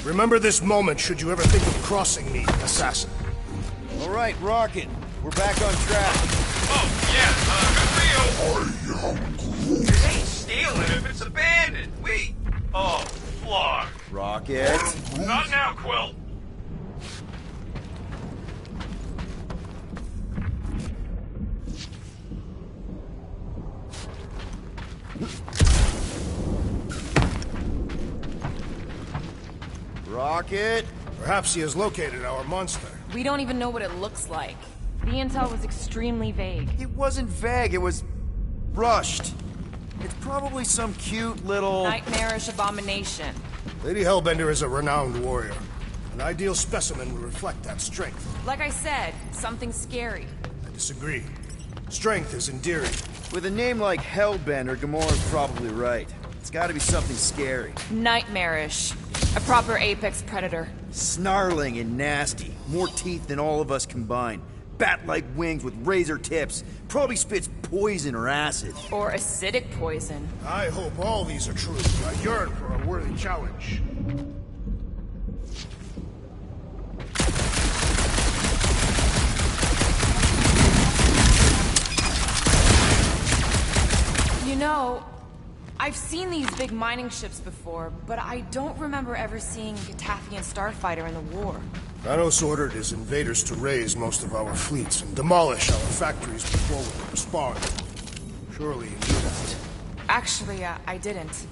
Remember this moment should you ever think of crossing me, assassin. All right, Rocket. We're back on track. Oh, yeah, good for you. It ain't stealing if it's abandoned. Oh, Flark. Rocket. Not now, Quill. Rocket. Perhaps he has located our monster. We don't even know what it looks like. The intel was extremely vague. It wasn't vague, it was rushed. It's probably some cute little... Nightmarish abomination. Lady Hellbender is a renowned warrior. An ideal specimen would reflect that strength. Like I said, something scary. I disagree. Strength is endearing. With a name like Hellbender, Gamora's probably right. It's gotta be something scary. Nightmarish. A proper apex predator. Snarling and nasty. More teeth than all of us combined. Bat-like wings with razor tips. Probably spits poison or acid. Or acidic poison. I hope all these are true. I yearn for a worthy challenge. You know, I've seen these big mining ships before, but I don't remember ever seeing a Katathian starfighter in the war. Thanos ordered his invaders to raise most of our fleets and demolish our factories before we could respond. Surely you knew that. Actually, I didn't.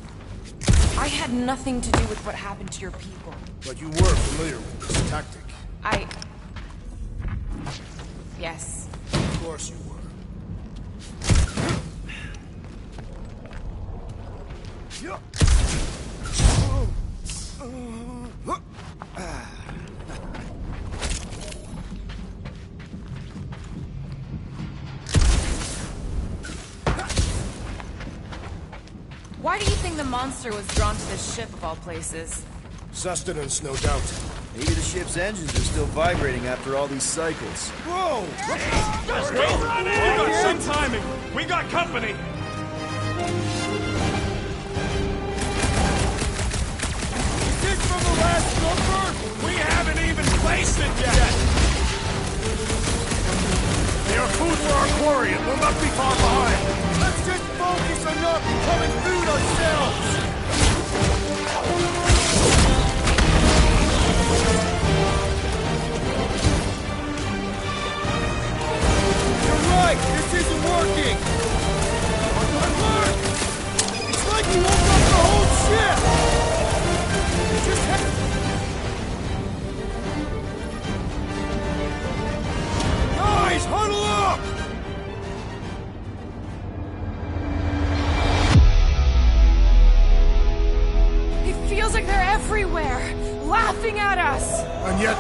I had nothing to do with what happened to your people. But you were familiar with this tactic. Yes. Of course you were. Why do you think the monster was drawn to this ship of all places? Sustenance, no doubt. Maybe the ship's engines are still vibrating after all these cycles. Whoa! Just wait! We got some timing! We got company! This from the last number? We haven't even placed it yet! They are food for our quarry and will not be far behind. Let's just focus on not becoming food ourselves! You're right! This isn't working! Look! It's like you woke up the whole ship! Just Guys, huddle up! It feels like they're everywhere, laughing at us! And yet,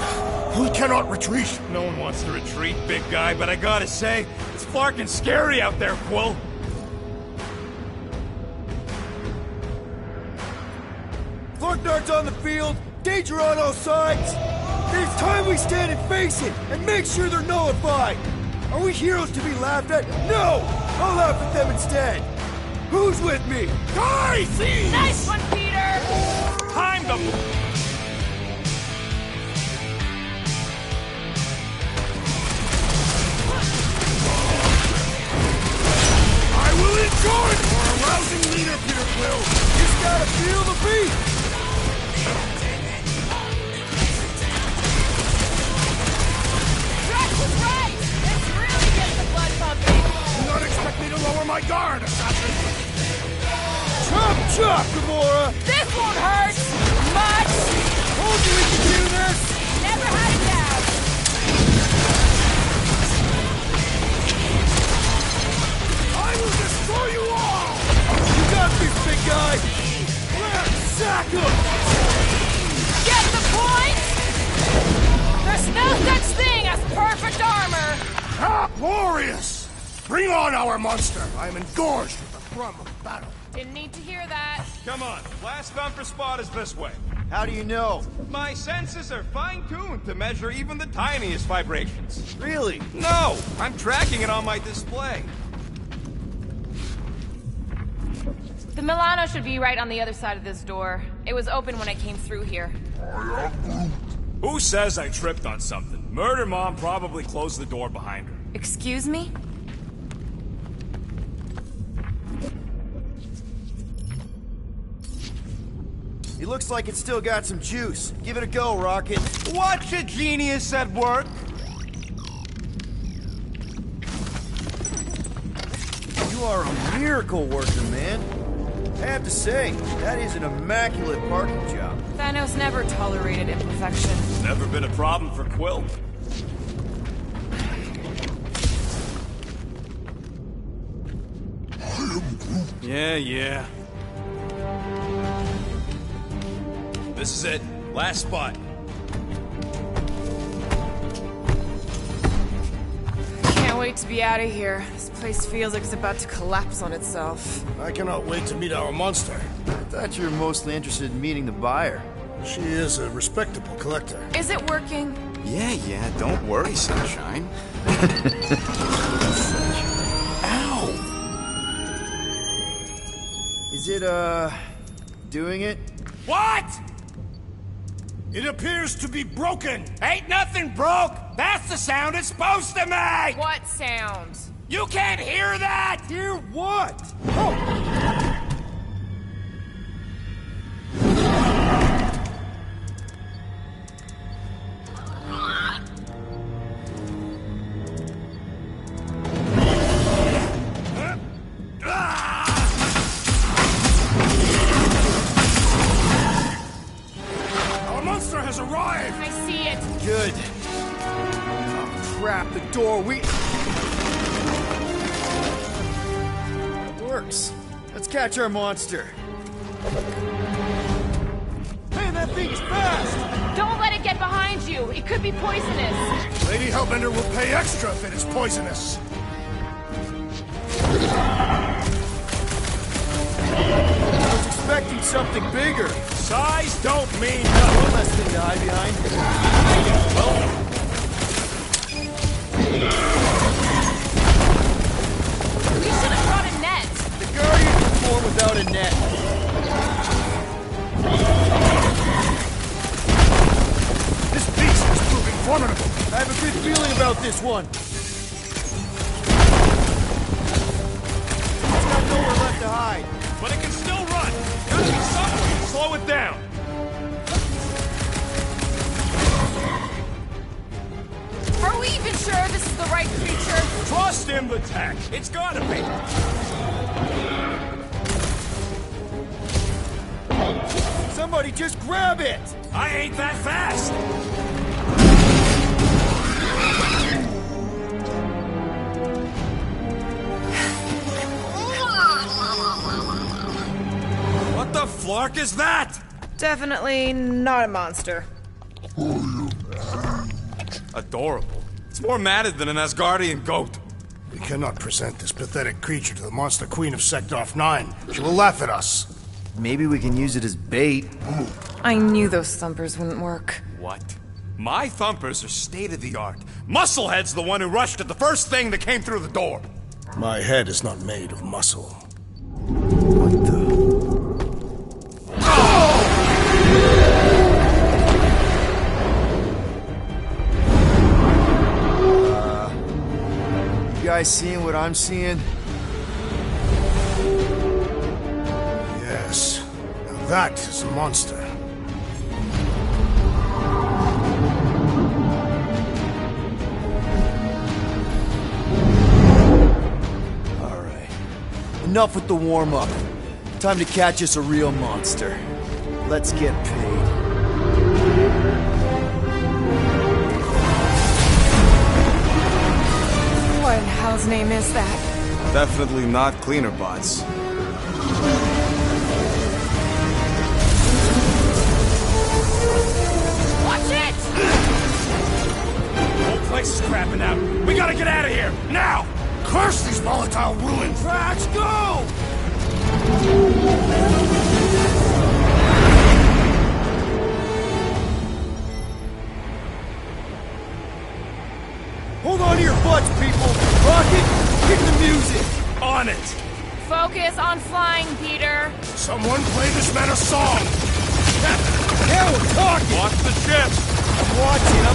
we cannot retreat. No one wants to retreat, big guy, but I gotta say, it's flarkin' scary out there, Quill. Flarknard's on the field, danger on all sides! It's time we stand and face it, and make sure they're nullified! Are we heroes to be laughed at? No! I'll laugh at them instead! Who's with me? Die, thieves! Nice one, Peter! Time them! I will enjoy for a rousing leader, Peter Quill. Just gotta feel the beat! Drax was right! Let's really get the blood pumping! Do not expect me to lower my guard, assassin. Chop chop, Gamora! This won't hurt! Much! Told you we could do this! Never had a doubt! I will destroy you all! You got this, big guy! Let's sack him! Get the point? There's no such thing as perfect armor! Ah, glorious! Bring on our monster! I am engorged with the thrum of battle. Didn't need to hear that. Come on, last thumper spot is this way. How do you know? My senses are fine-tuned to measure even the tiniest vibrations. Really? No, I'm tracking it on my display. The Milano should be right on the other side of this door. It was open when I came through here. Who says I tripped on something? Murder Mom probably closed the door behind her. Excuse me? It looks like it's still got some juice. Give it a go, Rocket. Watch a genius at work. You are a miracle worker, man. I have to say, that is an immaculate parking job. Thanos never tolerated imperfection. Never been a problem for Quill. Yeah. This is it. Last spot. Can't wait to be out of here. This place feels like it's about to collapse on itself. I cannot wait to meet our monster. I thought you were mostly interested in meeting the buyer. She is a respectable collector. Is it working? Yeah, don't worry, Sunshine. Ow! Is it, doing it? What? It appears to be broken. Ain't nothing broke. That's the sound it's supposed to make. What sound? You can't hear that. Hear what? Our monster has arrived. I see it. Good. Oh, crap, the door, works. Let's catch our monster. Hey, that thing's fast! Don't let it get behind you. It could be poisonous. Lady Hellbender will pay extra if it is poisonous. I was expecting something bigger. Size don't mean One less thing to hide behind. We should have brought a net. The Guardian can form without a net. This beast is proving formidable. I have a good feeling about this one. It's got nowhere left to hide. but it can still run. Gotta be some way to slow it down. Are we even sure this is the right creature? Trust in the tech. It's gotta be. Somebody just grab it! I ain't that fast. What the flark is that? Definitely not a monster. Adorable. It's more matted than an Asgardian goat. We cannot present this pathetic creature to the Monster Queen of Sector 9. She will laugh at us. Maybe we can use it as bait. I knew those thumpers wouldn't work. What? My thumpers are state-of-the-art. Musclehead's the one who rushed at the first thing that came through the door. My head is not made of muscle. What the? You guys seeing what I'm seeing? Yes. Now that is a monster. Alright. Enough with the warm-up. Time to catch us a real monster. Let's get paid. What in hell's name is that? Definitely not cleaner bots. Watch it! The whole place is crapping out. We gotta get out of here, now! Curse these volatile ruins! Drax, go! Hold on to your butts, people! Rocket, kick the music! On it! Focus on flying, Peter. Someone play this man a song! Now we're talking! Watch the ship! I'm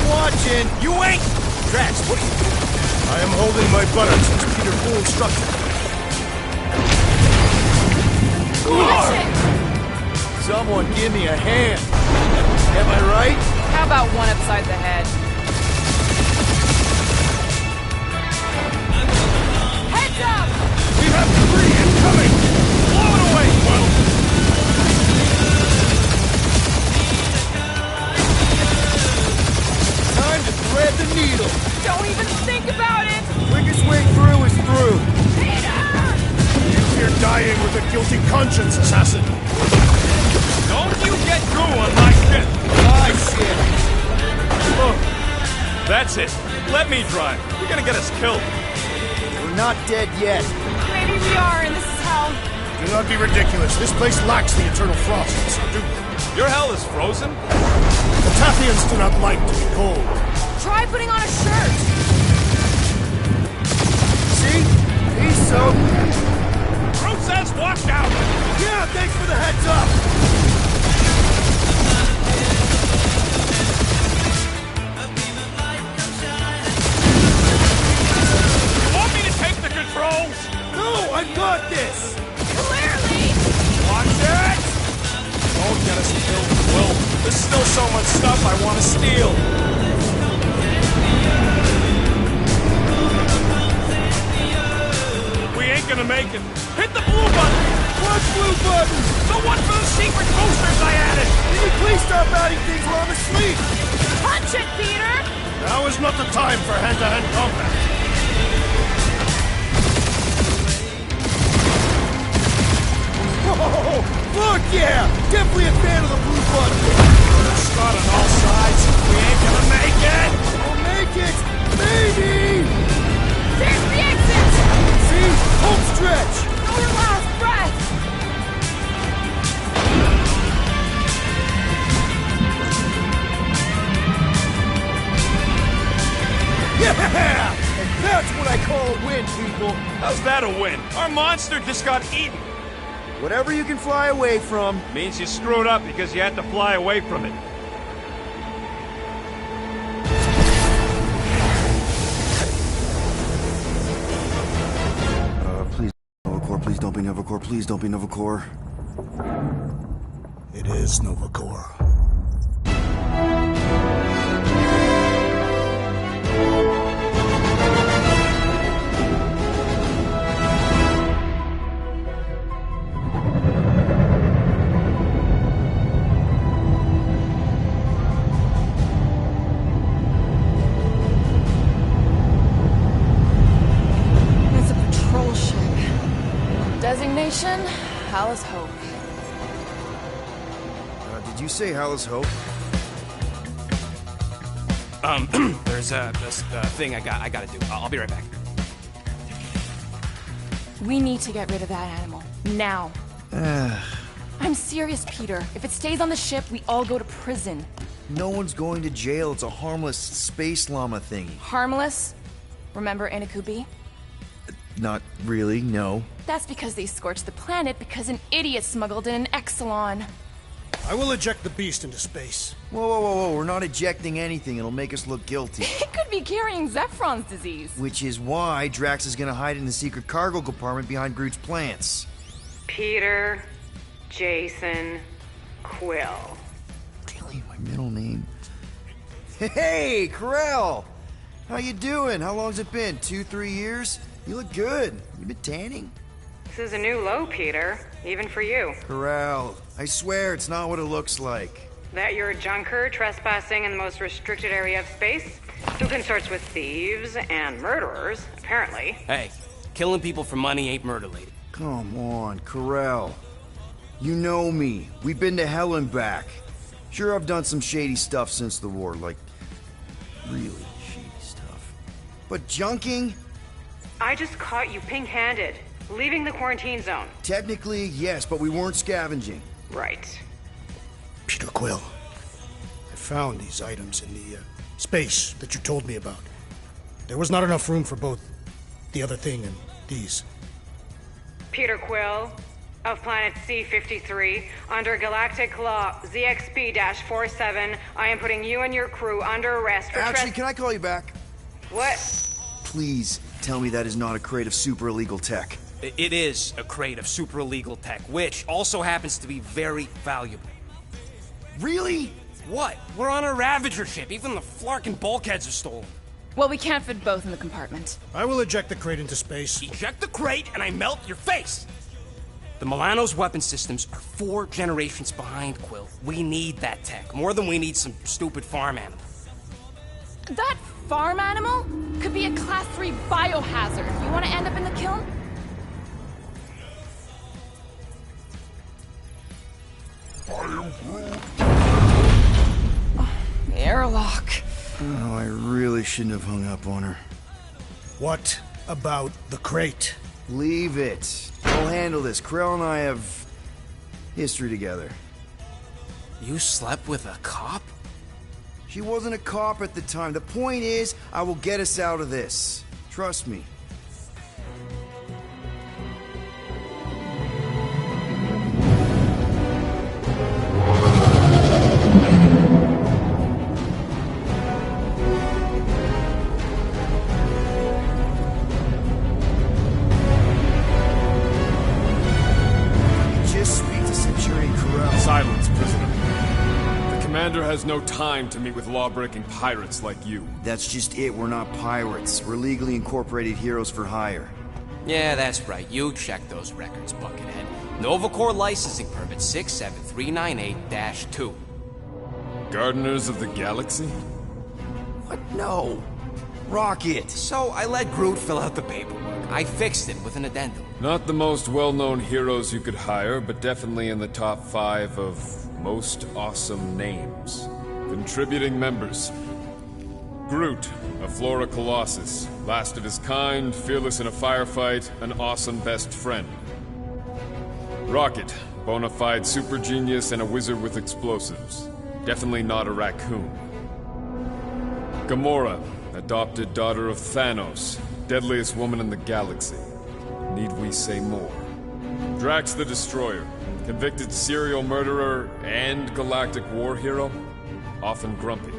watching! You ain't! Drax, what are you doing? I am holding my buttocks as Peter Poole instructed. Watch it! Someone give me a hand! Am I right? How about one upside the head? Heads up! We have 3 incoming! Blow it away, Quill! Time to thread the needle! Don't even think about it! Quickest way through is through! Peter! You fear dying with a guilty conscience, assassin! Don't you get through on my ship! My shit! Oh, that's it. Let me drive. You're gonna get us killed. We're not dead yet. Maybe we are, and this is hell. Do not be ridiculous. This place lacks the eternal frost, so do. Your hell is frozen? The Tathians do not like to be cold. Try putting on a shirt. See? He's so... Fruit says watch out! Yeah, thanks for the heads up! You want me to take the controls? No, I've got this! Clearly! Watch it! Don't get us killed, Quill. There's still so much stuff I want to steal. We ain't gonna make it. Hit the blue button! What blue button? The one for the secret boosters I added! Can you please stop adding things while I'm asleep? Punch it, Peter! Now is not the time for hand-to-hand combat. Whoa! Fuck yeah! Definitely a fan of the blue button! Shot on all sides. We ain't gonna make it! We'll make it! Maybe! There's the exit! See? Home stretch! Your last breath! Yeah! And that's what I call a win, people! How's that a win? Our monster just got eaten. Whatever you can fly away from. Means you screwed up because you had to fly away from it. Please, Novacore, please don't be Novacore, please don't be Novacore. It is Novacore. It's a patrol ship. Designation, Hal's Hope. Did you say Hal's Hope? There's this thing I gotta do. I'll be right back. We need to get rid of that animal. Now. I'm serious, Peter. If it stays on the ship, we all go to prison. No one's going to jail. It's a harmless space llama thingy. Harmless? Remember Inakubi? Not really, no. That's because they scorched the planet because an idiot smuggled in an Exelon. I will eject the beast into space. Whoa, whoa, whoa, whoa, we're not ejecting anything. It'll make us look guilty. It could be carrying Zephron's disease. Which is why Drax is gonna hide in the secret cargo compartment behind Groot's plants. Peter, Jason, Quill. Really, my middle name? Hey, Corell! How you doing? How long's it been? 2-3 years? You look good. You been tanning? This is a new low, Peter. Even for you. Corell, I swear it's not what it looks like. That you're a junker trespassing in the most restricted area of space? Who consorts with thieves and murderers, apparently. Hey, killing people for money ain't murder, lady. Come on, Corell. You know me. We've been to hell and back. Sure, I've done some shady stuff since the war, like really shady stuff. But junking? I just caught you pink-handed, leaving the quarantine zone. Technically, yes, but we weren't scavenging. Right. Peter Quill, I found these items in the space that you told me about. There was not enough room for both the other thing and these. Peter Quill, of planet C-53, under Galactic Law ZXB-47, I am putting you and your crew under arrest for Actually, can I call you back? What? Please tell me that is not a crate of super illegal tech. It is a crate of super illegal tech, which also happens to be very valuable. Really? What? We're on a Ravager ship. Even the flarkin' bulkheads are stolen. Well, we can't fit both in the compartment. I will eject the crate into space. Eject the crate and I melt your face! The Milano's weapon systems are 4 generations behind, Quill. We need that tech, more than we need some stupid farm animal. That farm animal could be a Class 3 biohazard. You want to end up in the kiln? Airlock. Oh, I really shouldn't have hung up on her. What about the crate? Leave it. I'll handle this. Krell and I have history together. You slept with a cop? She wasn't a cop at the time. The point is, I will get us out of this. Trust me. Silence, prisoner. The commander has no time to meet with law-breaking pirates like you. That's just it. We're not pirates. We're legally incorporated heroes for hire. Yeah, that's right. You check those records, Buckethead. Novacore licensing permit 67398-2. Gardeners of the Galaxy? What? No. Rocket. So I let Groot fill out the paperwork. I fixed it with an addendum. Not the most well-known heroes you could hire, but definitely in the top 5 of most awesome names. Contributing members. Groot, a Flora Colossus, last of his kind, fearless in a firefight, an awesome best friend. Rocket, bona fide super genius and a wizard with explosives. Definitely not a raccoon. Gamora, adopted daughter of Thanos, deadliest woman in the galaxy. Need we say more? Drax the Destroyer, convicted serial murderer and galactic war hero, often grumpy.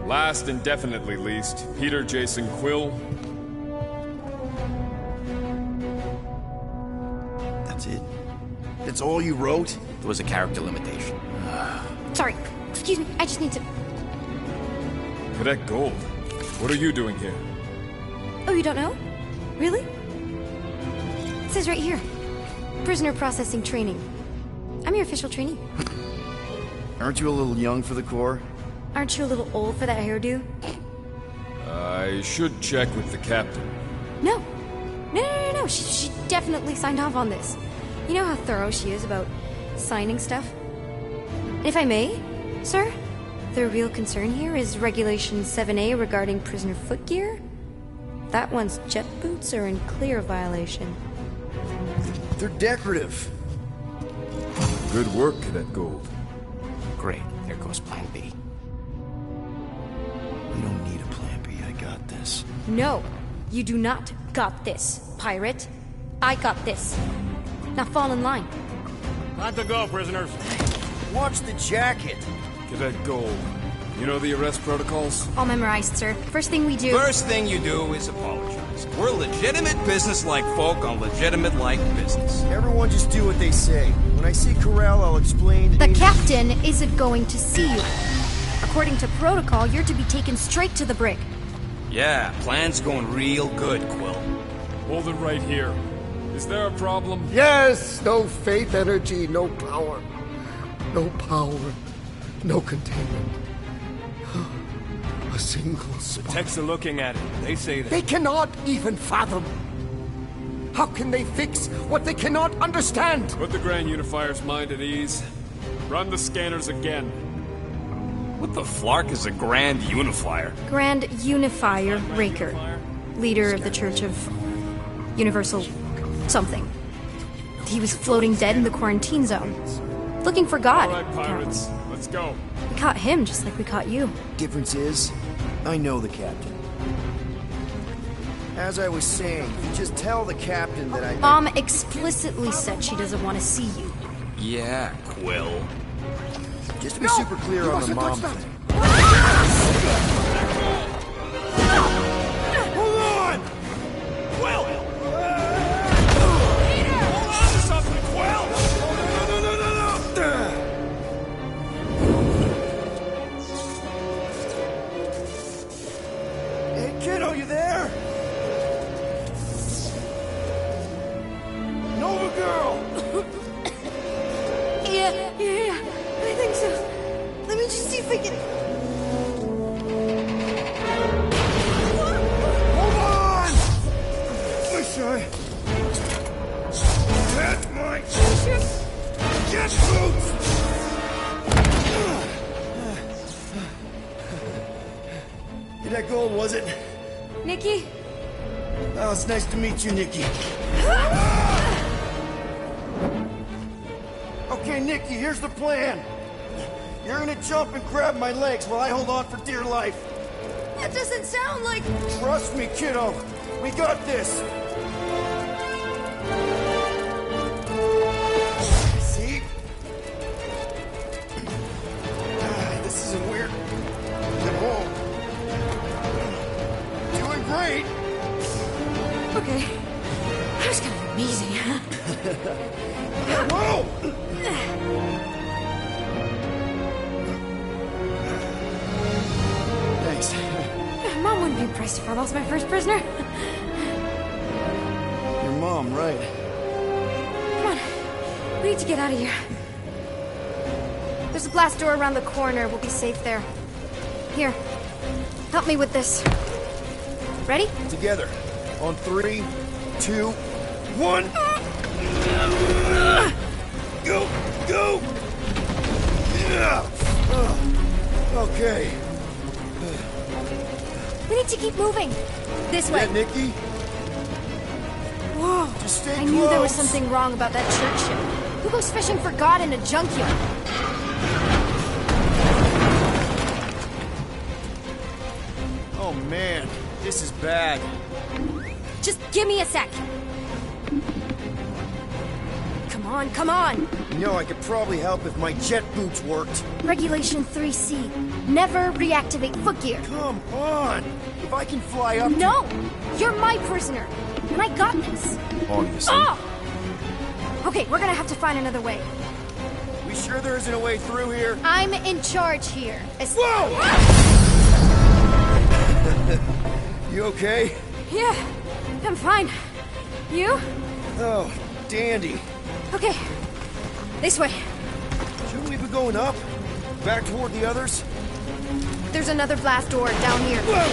Last and definitely least, Peter Jason Quill. That's it? That's all you wrote? There was a character limitation. Sorry, excuse me, I just need to... Cadet Gold, what are you doing here? Oh, you don't know? Really? It says right here. Prisoner processing training. I'm your official trainee. Aren't you a little young for the Corps? Aren't you a little old for that hairdo? I should check with the captain. No. No. She definitely signed off on this. You know how thorough she is about signing stuff? And if I may, sir, the real concern here is Regulation 7A regarding prisoner footgear. That one's jet boots are in clear violation. They're decorative. Good work, Cadet Gold. Great. There goes Plan B. We don't need a plan B. I got this. No, you do not got this, pirate. I got this. Now fall in line. Time to go, prisoners. Watch the jacket. Cadet Gold. You know the arrest protocols? All memorized, sir. First thing we do... First thing you do is apologize. We're legitimate business-like folk on legitimate-like business. Everyone just do what they say. When I see Corral, I'll explain... The captain isn't going to see you. According to protocol, you're to be taken straight to the brig. Yeah, plan's going real good, Quill. Hold it right here. Is there a problem? Yes, no faith energy, no power. No power, no containment. A single spot. Techs are looking at it. They say that. They cannot even fathom. How can they fix what they cannot understand? Put the Grand Unifier's mind at ease. Run the scanners again. What the flark is a Grand Unifier? Grand Unifier Raker. Leader of the Church of Universal something. He was floating dead in the quarantine zone. Looking for God. All right, pirates. Let's go. We caught him just like we caught you. Difference is, I know the captain. As I was saying, if you just tell the captain that I... Mom explicitly said she doesn't want to see you. Yeah, Quill. Just to be super clear on the mom thing. Hold on! Quill! Hold on to something, Quill! Hey, kiddo, you there? Nova girl! Yeah, I think so. Let me just see if I can... Hold on! Wish I... That's my... Get boots! That gold, was it? Nikki? Oh, it's nice to meet you, Nikki. Okay, Nikki, here's the plan. You're gonna jump and grab my legs while I hold on for dear life. That doesn't sound like... Trust me, kiddo. We got this. See? This isn't weird. Get home. Doing great. Okay. That was kind of amazing, huh? Whoa! Thanks. Mom wouldn't be impressed if I lost my first prisoner. Your mom, right? Come on. We need to get out of here. There's a blast door around the corner. We'll be safe there. Here. Help me with this. Ready? Together. On 3, 2, 1. Go! Go! Yeah. Okay. We need to keep moving. This way. Yeah, Nikki? Whoa. Just stay I knew there was close. something wrong about that church ship. Who goes fishing for God in a junkyard? Oh, man. This is bad. Just give me a sec. Come on, come on. You know, I could probably help if my jet boots worked. Regulation 3C. Never reactivate footgear. Come on. If I can fly up... No! You're my prisoner. And I got this. Obviously. Oh! Okay, we're gonna have to find another way. We sure there isn't a way through here? I'm in charge here. Whoa! You okay? Yeah, I'm fine. You? Oh, dandy. Okay. This way. Shouldn't we be going up? Back toward the others? There's another blast door down here. Whoa!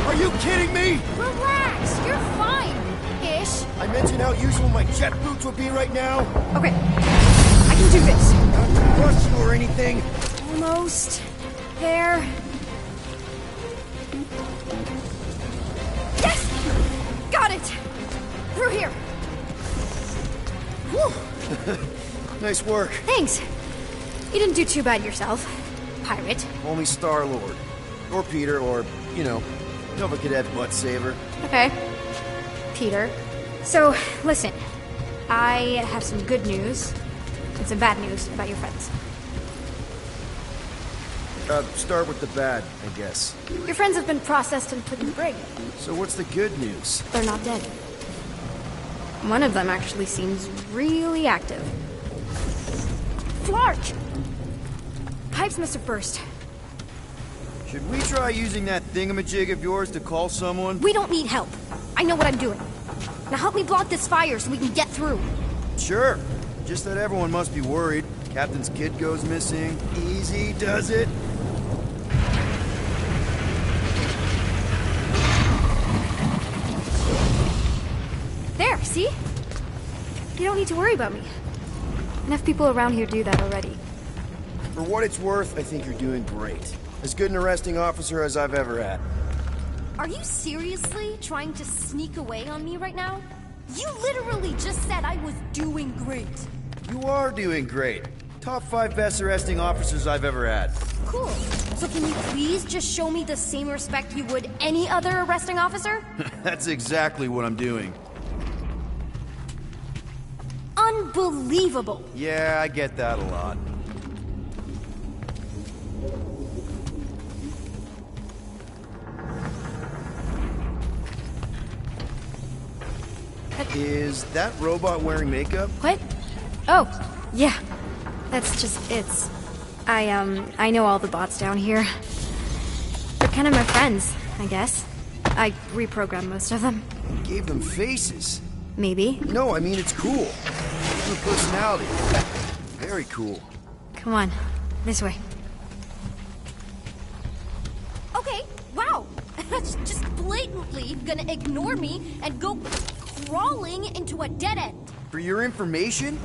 Are you kidding me? Relax, you're fine. Ish. I mentioned how useful my jet boots would be right now. Okay. I can do this. Not to rush you or anything. Almost. There. Yes! Got it! Through here. Whew. Nice work. Thanks. You didn't do too bad yourself, pirate. Only Star-Lord. Or Peter, or, you know, Nova Cadet butt saver. Okay. Peter. So, listen. I have some good news and some bad news about your friends. Start with the bad, I guess. Your friends have been processed and put in the brig. So what's the good news? They're not dead. One of them actually seems really active. Flark! Pipes must have burst. Should we try using that thingamajig of yours to call someone? We don't need help. I know what I'm doing. Now help me block this fire so we can get through. Sure. Just that everyone must be worried. Captain's kid goes missing. Easy does it. There, see? You don't need to worry about me. Enough people around here do that already. For what it's worth, I think you're doing great. As good an arresting officer as I've ever had. Are you seriously trying to sneak away on me right now? You literally just said I was doing great. You are doing great. Top 5 best arresting officers I've ever had. Cool. So can you please just show me the same respect you would any other arresting officer? That's exactly what I'm doing. Unbelievable. Yeah, I get that a lot. Is that robot wearing makeup? What? Oh, yeah. That's just, I know all the bots down here. They're kind of my friends, I guess. I reprogrammed most of them. Gave them faces. Maybe. No, I mean, it's cool. Gave them personality. Very cool. Come on, this way. Okay, wow. That's just blatantly gonna ignore me and go crawling into a dead end. For your information,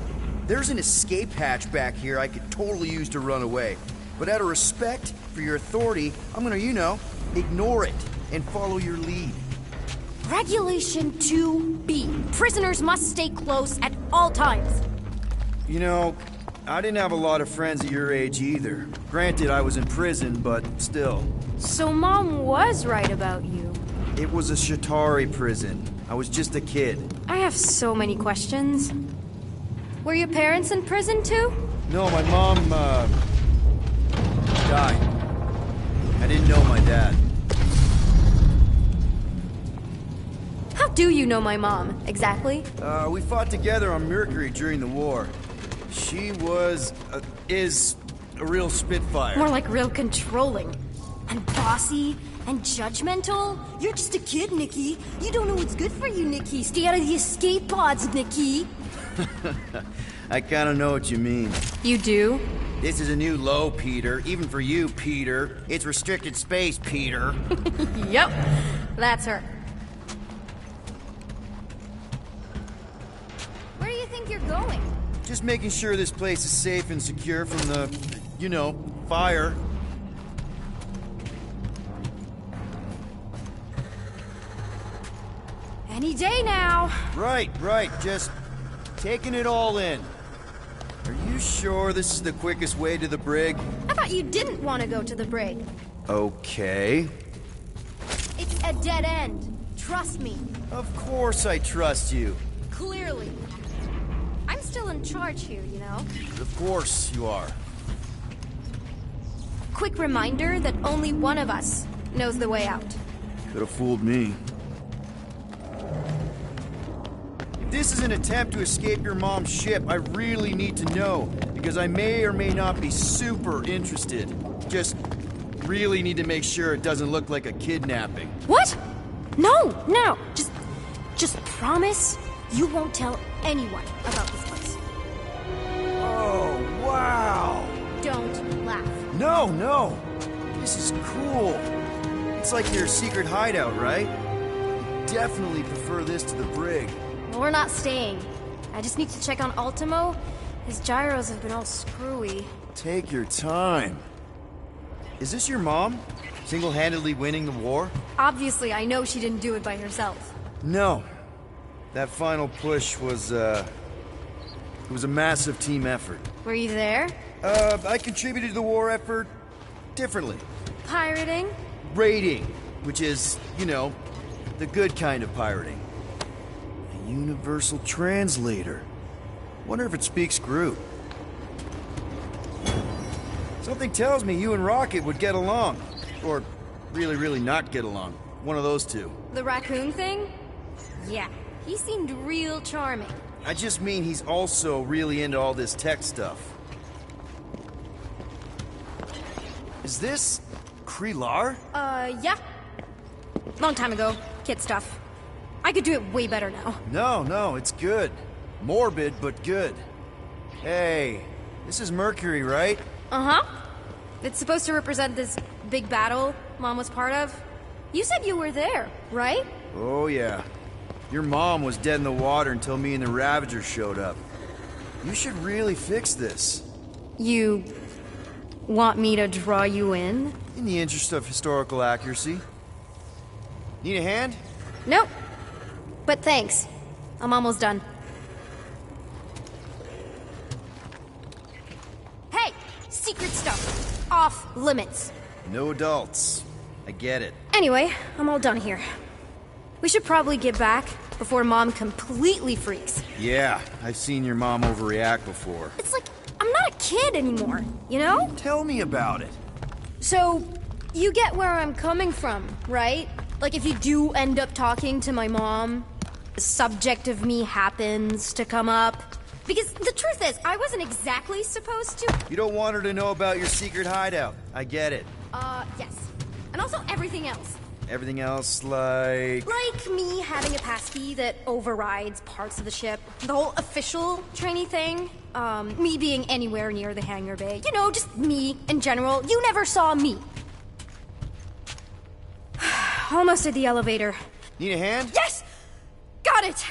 there's an escape hatch back here I could totally use to run away. But out of respect for your authority, I'm gonna, ignore it and follow your lead. Regulation 2B. Prisoners must stay close at all times. I didn't have a lot of friends at your age either. Granted, I was in prison, but still. So Mom was right about you. It was a Shatari prison. I was just a kid. I have so many questions. Were your parents in prison too? No, my mom, died. I didn't know my dad. How do you know my mom, exactly? We fought together on Mercury during the war. She is a real spitfire. More like real controlling. And bossy and judgmental. You're just a kid, Nikki. You don't know what's good for you, Nikki. Stay out of the escape pods, Nikki. I kinda know what you mean. You do? This is a new low, Peter. Even for you, Peter. It's restricted space, Peter. Yep. That's her. Where do you think you're going? Just making sure this place is safe and secure from the, fire. Any day now. Right. Just taking it all in. Are you sure this is the quickest way to the brig? I thought you didn't want to go to the brig. Okay. It's a dead end. Trust me. Of course I trust you. Clearly. I'm still in charge here, you know? Of course you are. Quick reminder that only one of us knows the way out. Could have fooled me. If this is an attempt to escape your mom's ship, I really need to know, because I may or may not be super interested. Just really need to make sure it doesn't look like a kidnapping. What? No. Just promise you won't tell anyone about this place. Oh, wow! Don't laugh. No. This is cool. It's like your secret hideout, right? Definitely prefer this to the brig. Well, we're not staying. I just need to check on Ultimo. His gyros have been all screwy. Take your time. Is this your mom? Single-handedly winning the war? Obviously, I know she didn't do it by herself. No. That final push was, it was a massive team effort. Were you there? I contributed to the war effort differently. Pirating? Raiding, which is, the good kind of pirating. Universal translator. Wonder if it speaks Groot. Something tells me you and Rocket would get along. Or really, really not get along. One of those two. The raccoon thing? Yeah, he seemed real charming. I just mean he's also really into all this tech stuff. Is this Krelar? Yeah. Long time ago. Kid stuff. I could do it way better now. No, it's good. Morbid, but good. Hey, this is Mercury, right? Uh-huh. It's supposed to represent this big battle Mom was part of. You said you were there, right? Oh, yeah. Your mom was dead in the water until me and the Ravagers showed up. You should really fix this. You want me to draw you in? In the interest of historical accuracy. Need a hand? Nope. But thanks. I'm almost done. Hey! Secret stuff. Off limits. No adults. I get it. Anyway, I'm all done here. We should probably get back before Mom completely freaks. Yeah, I've seen your mom overreact before. It's like, I'm not a kid anymore, you know? Tell me about it. So, you get where I'm coming from, right? Like, if you do end up talking to my mom, the subject of me happens to come up. Because the truth is, I wasn't exactly supposed to. You don't want her to know about your secret hideout. I get it. Yes. And also everything else. Everything else, like... Like me having a passkey that overrides parts of the ship. The whole official trainee thing. Me being anywhere near the hangar bay. You know, just me in general. You never saw me. Almost at the elevator. Need a hand? Yes! Got it!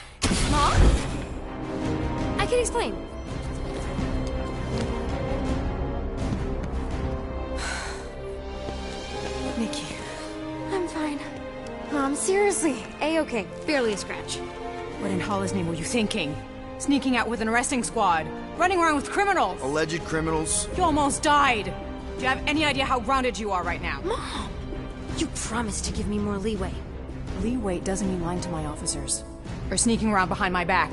Mom? I can explain. Nikki. I'm fine. Mom, seriously. A-okay. Barely a scratch. What in Hollis' name were you thinking? Sneaking out with an arresting squad? Running around with criminals? Alleged criminals? You almost died! Do you have any idea how grounded you are right now? Mom! You promised to give me more leeway. Leeway doesn't mean lying to my officers. Or sneaking around behind my back.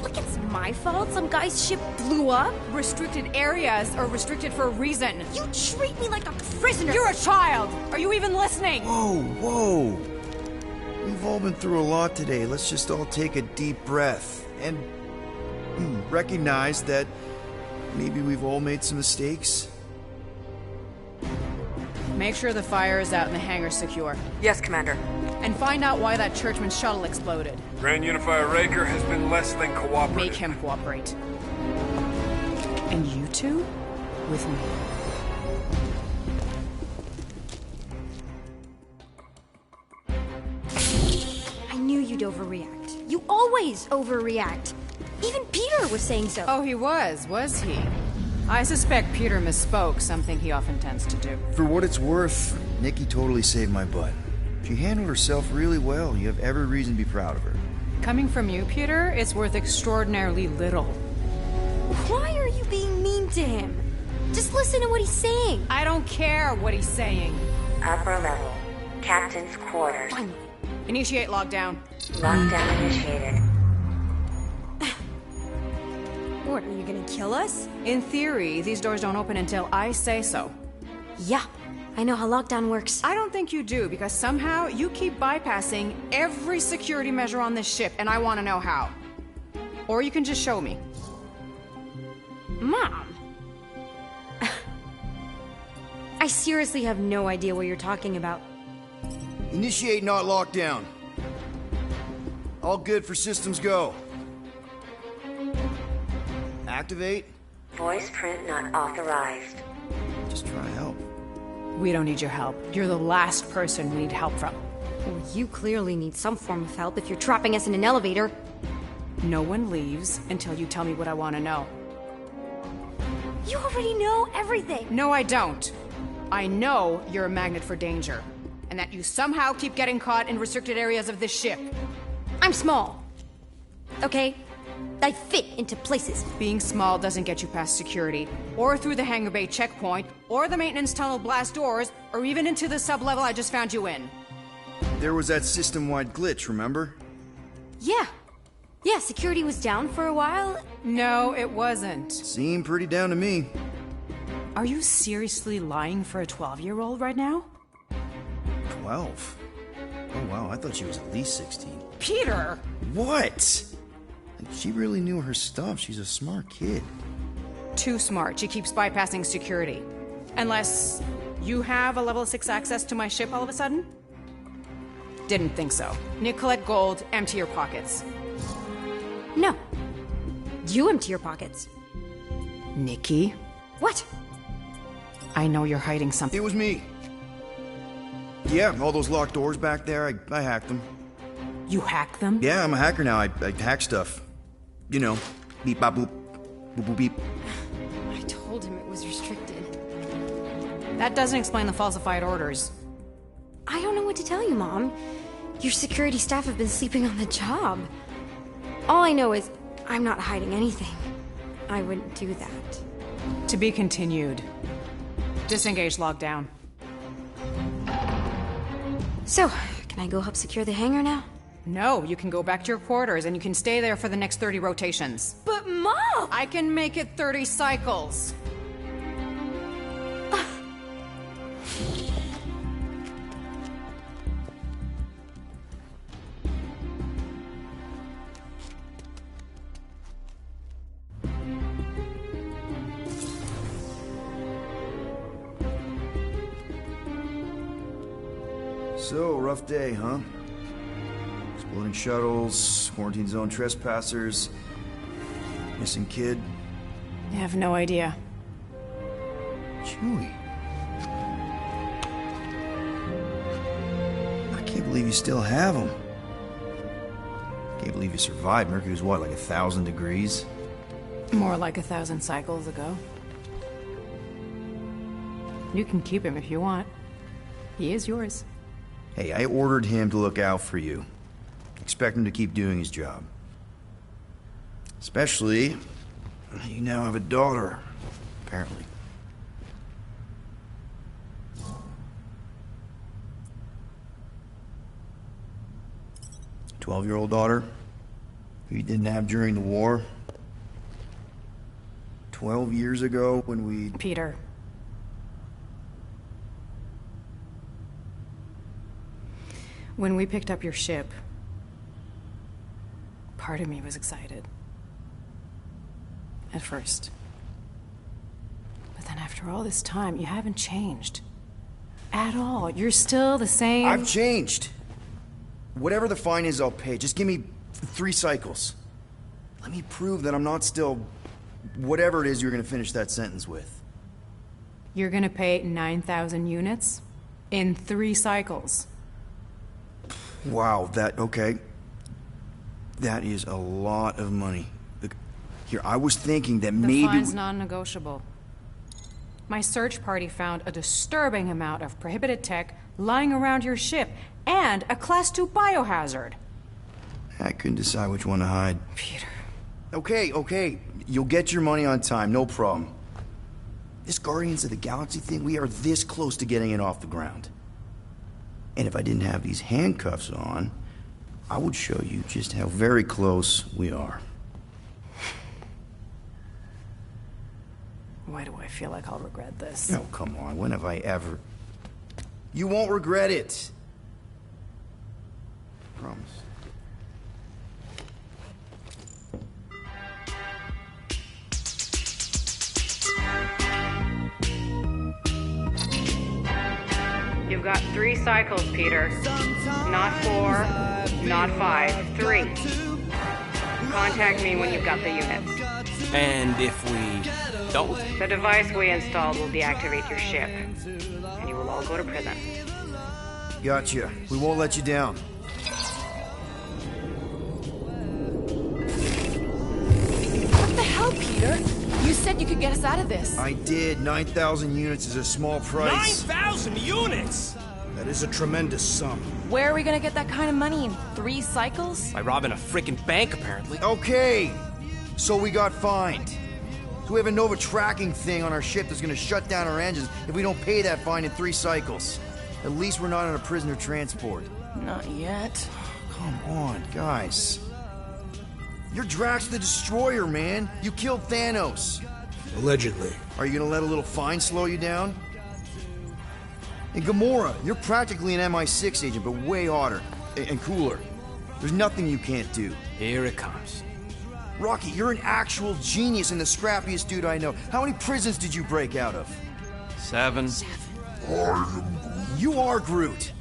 Look, it's my fault some guy's ship blew up. Restricted areas are restricted for a reason. You treat me like a prisoner. You're a child! Are you even listening? Whoa. We've all been through a lot today. Let's just all take a deep breath and recognize that maybe we've all made some mistakes. Make sure the fire is out and the hangar's secure. Yes, Commander. And find out why that churchman's shuttle exploded. Grand Unifier Raker has been less than cooperative. Make him cooperate. And you two? With me. I knew you'd overreact. You always overreact. Even Peter was saying so. Oh, he was he? I suspect Peter misspoke, something he often tends to do. For what it's worth, Nikki totally saved my butt. She handled herself really well. You have every reason to be proud of her. Coming from you, Peter, it's worth extraordinarily little. Why are you being mean to him? Just listen to what he's saying. I don't care what he's saying. Upper level. Captain's quarters. Finally. Initiate lockdown. Lockdown initiated. What, are you gonna kill us? In theory, these doors don't open until I say so. Yeah, I know how lockdown works. I don't think you do, because somehow you keep bypassing every security measure on this ship, and I want to know how. Or you can just show me. Mom! I seriously have no idea what you're talking about. Initiate not lockdown. All good for systems go. Activate. Voice print not authorized. Just try to help. We don't need your help. You're the last person we need help from. Well, you clearly need some form of help if you're trapping us in an elevator. No one leaves until you tell me what I want to know. You already know everything. No, I don't. I know you're a magnet for danger, and that you somehow keep getting caught in restricted areas of this ship. I'm small. Okay? I fit into places. Being small doesn't get you past security, or through the hangar bay checkpoint, or the maintenance tunnel blast doors, or even into the sub-level I just found you in. There was that system-wide glitch, remember? Yeah. Yeah, security was down for a while. No, it wasn't. Seemed pretty down to me. Are you seriously lying for a 12-year-old right now? 12? Oh wow, I thought she was at least 16. Peter! What? She really knew her stuff. She's a smart kid. Too smart. She keeps bypassing security. Unless you have a level 6 access to my ship all of a sudden? Didn't think so. Nicolette Gold, empty your pockets. No. You empty your pockets. Nikki? What? I know you're hiding something. It was me. Yeah, all those locked doors back there, I hacked them. You hacked them? Yeah, I'm a hacker now. I hack stuff. You know, beep, bop, boop, boop, boop, beep. I told him it was restricted. That doesn't explain the falsified orders. I don't know what to tell you, Mom. Your security staff have been sleeping on the job. All I know is I'm not hiding anything. I wouldn't do that. To be continued. Disengage lockdown. So, can I go help secure the hangar now? No, you can go back to your quarters and you can stay there for the next 30 rotations. But Mom! I can make it 30 cycles. So, rough day, huh? Exploding shuttles, quarantine zone trespassers, missing kid. I have no idea. Chewie. I can't believe you still have him. Can't believe you survived. Mercury was what, like 1,000 degrees? More like 1,000 cycles ago. You can keep him if you want. He is yours. Hey, I ordered him to look out for you. Expect him to keep doing his job. Especially, you now have a daughter, apparently. A 12-year-old daughter who you didn't have during the war. 12 years ago when we... Peter. When we picked up your ship, part of me was excited. At first. But then after all this time, you haven't changed. At all. You're still the same... I've changed. Whatever the fine is, I'll pay. Just give me 3 cycles. Let me prove that I'm not still... whatever it is you're gonna finish that sentence with. You're gonna pay 9,000 units? In 3 cycles. Wow, okay. That is a lot of money. Look, here, I was thinking that maybe... The fine's non-negotiable. My search party found a disturbing amount of prohibited tech lying around your ship, and a Class 2 biohazard. I couldn't decide which one to hide. Peter. Okay. You'll get your money on time, no problem. This Guardians of the Galaxy thing, we are this close to getting it off the ground. And if I didn't have these handcuffs on, I would show you just how very close we are. Why do I feel like I'll regret this? Oh, come on. When have I ever... You won't regret it. Promise. You've got 3 cycles, Peter. Not 4, not 5, 3. Contact me when you've got the units. And if we don't? The device we installed will deactivate your ship, and you will all go to prison. Gotcha. We won't let you down. What the hell, Peter? You said you could get us out of this. I did. 9,000 units is a small price. 9,000 units?! That is a tremendous sum. Where are we gonna get that kind of money in 3 cycles? By robbing a frickin' bank, apparently. Okay, so we got fined. So we have a Nova tracking thing on our ship that's gonna shut down our engines if we don't pay that fine in 3 cycles. At least we're not on a prisoner transport. Not yet. Come on, guys. You're Drax the Destroyer, man. You killed Thanos. Allegedly. Are you gonna let a little fine slow you down? And Gamora, you're practically an MI6 agent, but way hotter and cooler. There's nothing you can't do. Here it comes. Rocky, you're an actual genius and the scrappiest dude I know. How many prisons did you break out of? 7. You are Groot.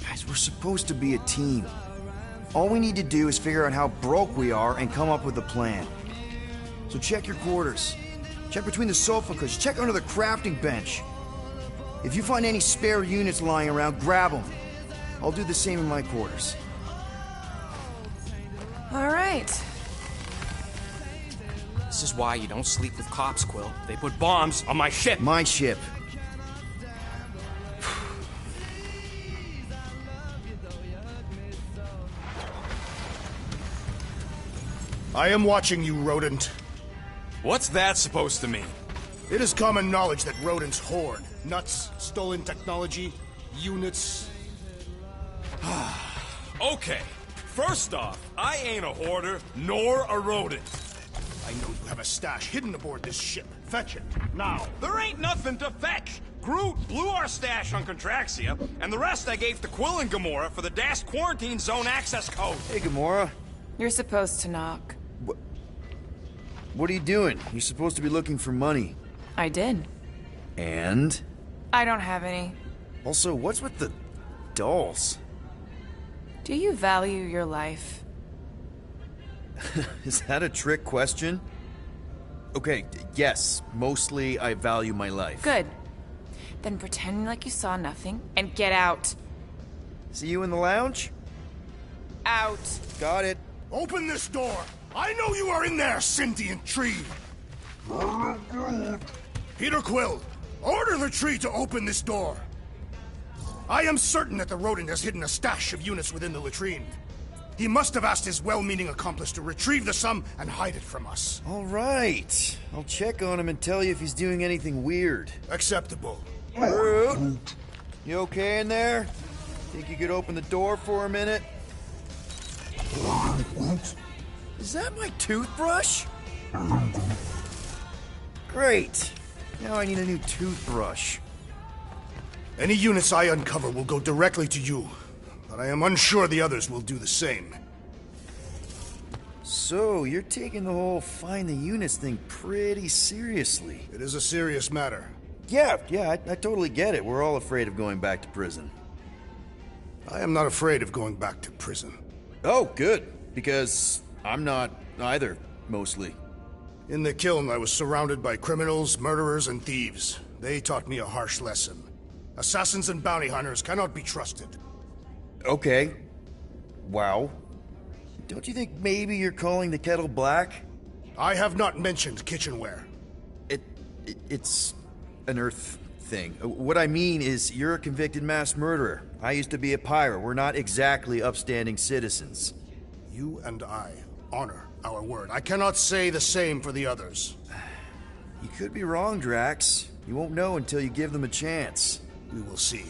Guys, we're supposed to be a team. All we need to do is figure out how broke we are and come up with a plan. So check your quarters. Check between the sofa cushions. Check under the crafting bench. If you find any spare units lying around, grab them. I'll do the same in my quarters. All right. This is why you don't sleep with cops, Quill. They put bombs on my ship. My ship. I am watching you, rodent. What's that supposed to mean? It is common knowledge that rodents hoard nuts, stolen technology, units. Okay, first off, I ain't a hoarder nor a rodent. I know you have a stash hidden aboard this ship. Fetch it, now. There ain't nothing to fetch. Groot blew our stash on Contraxia, and the rest I gave to Quill and Gamora for the DAS quarantine zone access code. Hey, Gamora. You're supposed to knock. What are you doing? You're supposed to be looking for money. I did. And? I don't have any. Also, what's with the dolls? Do you value your life? Is that a trick question? Okay, yes, mostly I value my life. Good. Then pretend like you saw nothing and get out. See you in the lounge? Out. Got it. Open this door! I know you are in there, sentient tree! Peter Quill, order the tree to open this door! I am certain that the rodent has hidden a stash of units within the latrine. He must have asked his well-meaning accomplice to retrieve the sum and hide it from us. All right. I'll check on him and tell you if he's doing anything weird. Acceptable. Groot, you okay in there? Think you could open the door for a minute? Is that my toothbrush? Great. Now I need a new toothbrush. Any units I uncover will go directly to you, but I am unsure the others will do the same. So, you're taking the whole find the units thing pretty seriously. It is a serious matter. Yeah, I totally get it. We're all afraid of going back to prison. I am not afraid of going back to prison. Oh, good. Because I'm not either, mostly. In the kiln, I was surrounded by criminals, murderers, and thieves. They taught me a harsh lesson. Assassins and bounty hunters cannot be trusted. Okay. Wow. Don't you think maybe you're calling the kettle black? I have not mentioned kitchenware. It's an Earth thing. What I mean is, you're a convicted mass murderer. I used to be a pirate. We're not exactly upstanding citizens. You and I honor our word. I cannot say the same for the others. You could be wrong, Drax. You won't know until you give them a chance. We will see.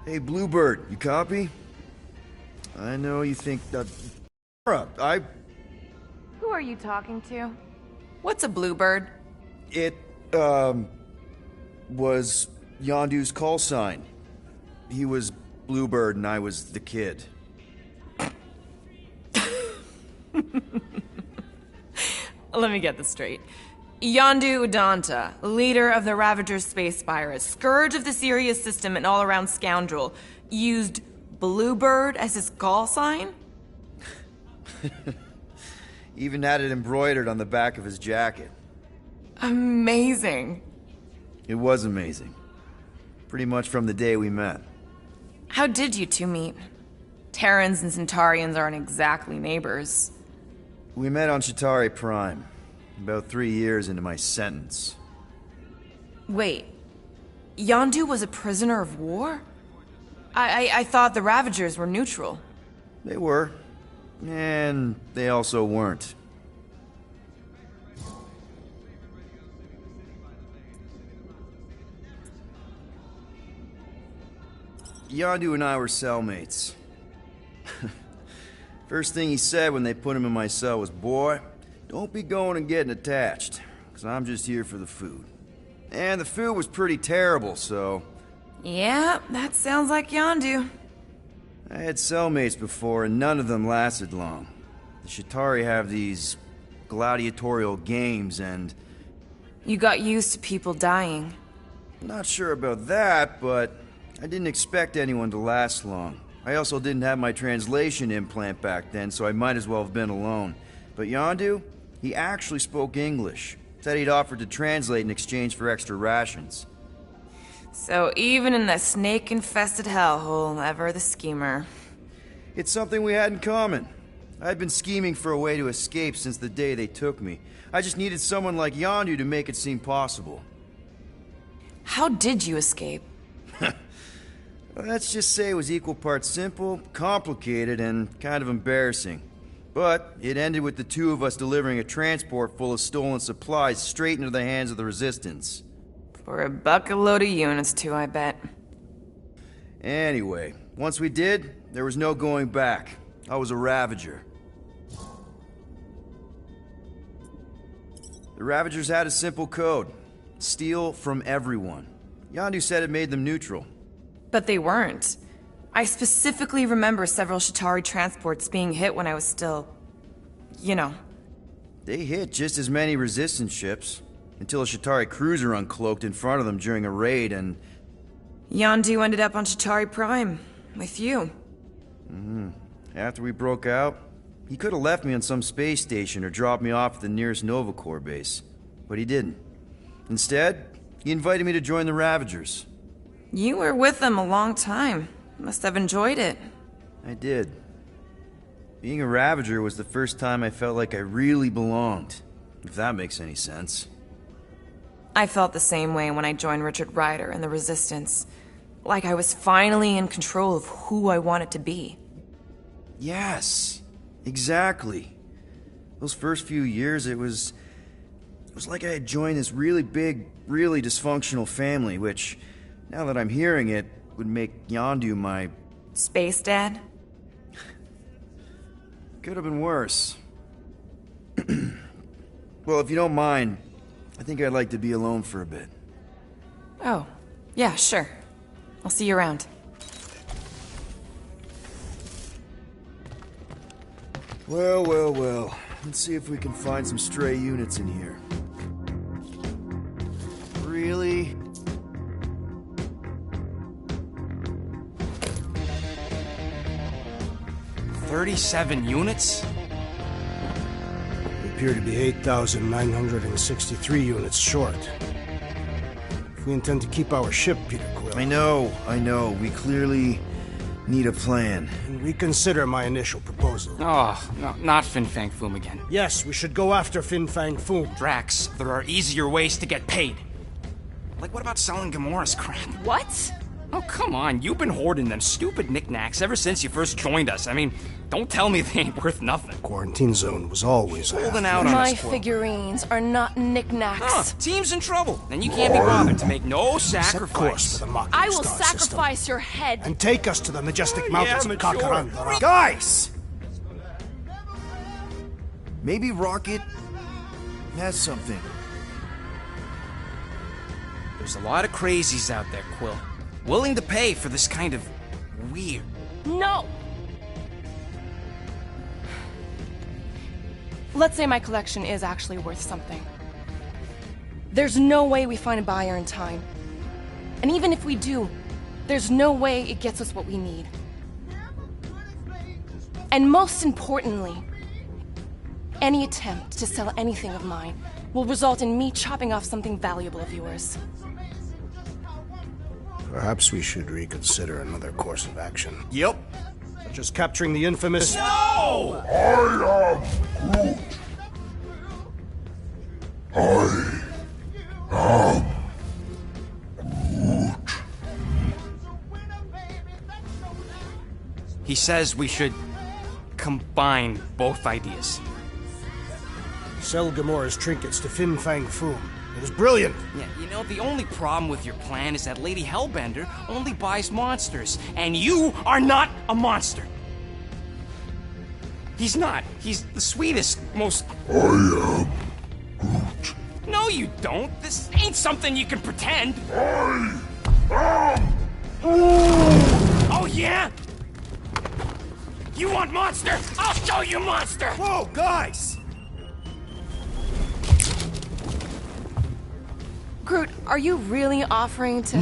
Hey, Bluebird, you copy? I know you think that... Who are you talking to? What's a bluebird? It, was Yondu's call sign. He was Bluebird and I was the kid. Let me get this straight. Yondu Udanta, leader of the Ravagers space virus, scourge of the Sirius system and all-around scoundrel, used Bluebird as his call sign? Even had it embroidered on the back of his jacket. Amazing. It was amazing. Pretty much from the day we met. How did you two meet? Terrans and Centaurians aren't exactly neighbors. We met on Chitauri Prime, about 3 years into my sentence. Wait, Yondu was a prisoner of war? I thought the Ravagers were neutral. They were. And they also weren't. Yondu and I were cellmates. First thing he said when they put him in my cell was, "Boy, don't be going and getting attached, because I'm just here for the food." And the food was pretty terrible, so... Yeah, that sounds like Yondu. I had cellmates before, and none of them lasted long. The Shatari have these gladiatorial games, and... You got used to people dying. Not sure about that, but I didn't expect anyone to last long. I also didn't have my translation implant back then, so I might as well have been alone. But Yondu, he actually spoke English. Said he'd offered to translate in exchange for extra rations. So even in the snake-infested hellhole, ever the schemer. It's something we had in common. I'd been scheming for a way to escape since the day they took me. I just needed someone like Yondu to make it seem possible. How did you escape? Let's just say it was equal parts simple, complicated, and kind of embarrassing. But it ended with the two of us delivering a transport full of stolen supplies straight into the hands of the Resistance. For a bucket load of units too, I bet. Anyway, once we did, there was no going back. I was a Ravager. The Ravagers had a simple code. Steal from everyone. Yondu said it made them neutral. But they weren't. I specifically remember several Shatari transports being hit when I was still... you know. They hit just as many Resistance ships, until a Shatari cruiser uncloaked in front of them during a raid and... Yondu ended up on Shatari Prime, with you. After we broke out, he could have left me on some space station or dropped me off at the nearest Nova Corps base. But he didn't. Instead, he invited me to join the Ravagers. You were with them a long time. Must have enjoyed it. I did. Being a Ravager was the first time I felt like I really belonged, if that makes any sense. I felt the same way when I joined Richard Ryder and the Resistance. Like I was finally in control of who I wanted to be. Yes, exactly. Those first few years, it was like I had joined this really big, really dysfunctional family, which, now that I'm hearing it, would make Yondu my... Space Dad? Could have been worse. Well, if you don't mind, I think I'd like to be alone for a bit. Oh, yeah, sure. I'll see you around. Well, well, well. Let's see if we can find some stray units in here. Really? $37 units? We appear to be 8,963 units short. If we intend to keep our ship, Peter Quill... I know. We clearly need a plan. And reconsider my initial proposal. Oh, no, not Fin Fang Foom again. Yes, we should go after Fin Fang Foom. Drax, there are easier ways to get paid. Like, what about selling Gamora's crap? What? Oh, come on. You've been hoarding them stupid knickknacks ever since you first joined us. I mean, don't tell me they ain't worth nothing. Quarantine zone was always holding out on My us, Quill. figurines are not knickknacks. Huh, team's in trouble, and you can't be bothered to make no sacrifice. Course for the Mocking I will Star sacrifice system. your head. And take us to the majestic mountains of mature. Kakaranda. Guys! Maybe Rocket has something. There's a lot of crazies out there, Quill. Willing to pay for this kind of weird. No! Let's say my collection is actually worth something. There's no way we find a buyer in time. And even if we do, there's no way it gets us what we need. And most importantly, any attempt to sell anything of mine will result in me chopping off something valuable of yours. Perhaps we should reconsider another course of action. Yep. Such as capturing the infamous... No! I am Groot. I am Groot. He says we should combine both ideas. Sell Gamora's trinkets to Fin Fang Foom. It was brilliant. Yeah, you know, the only problem with your plan is that Lady Hellbender only buys monsters, and you are not a monster. He's not. He's the sweetest, most... I am Groot. No, you don't. This ain't something you can pretend. I am Oh, yeah? You want monster? I'll show you monster! Whoa, guys! Groot, are you really offering to...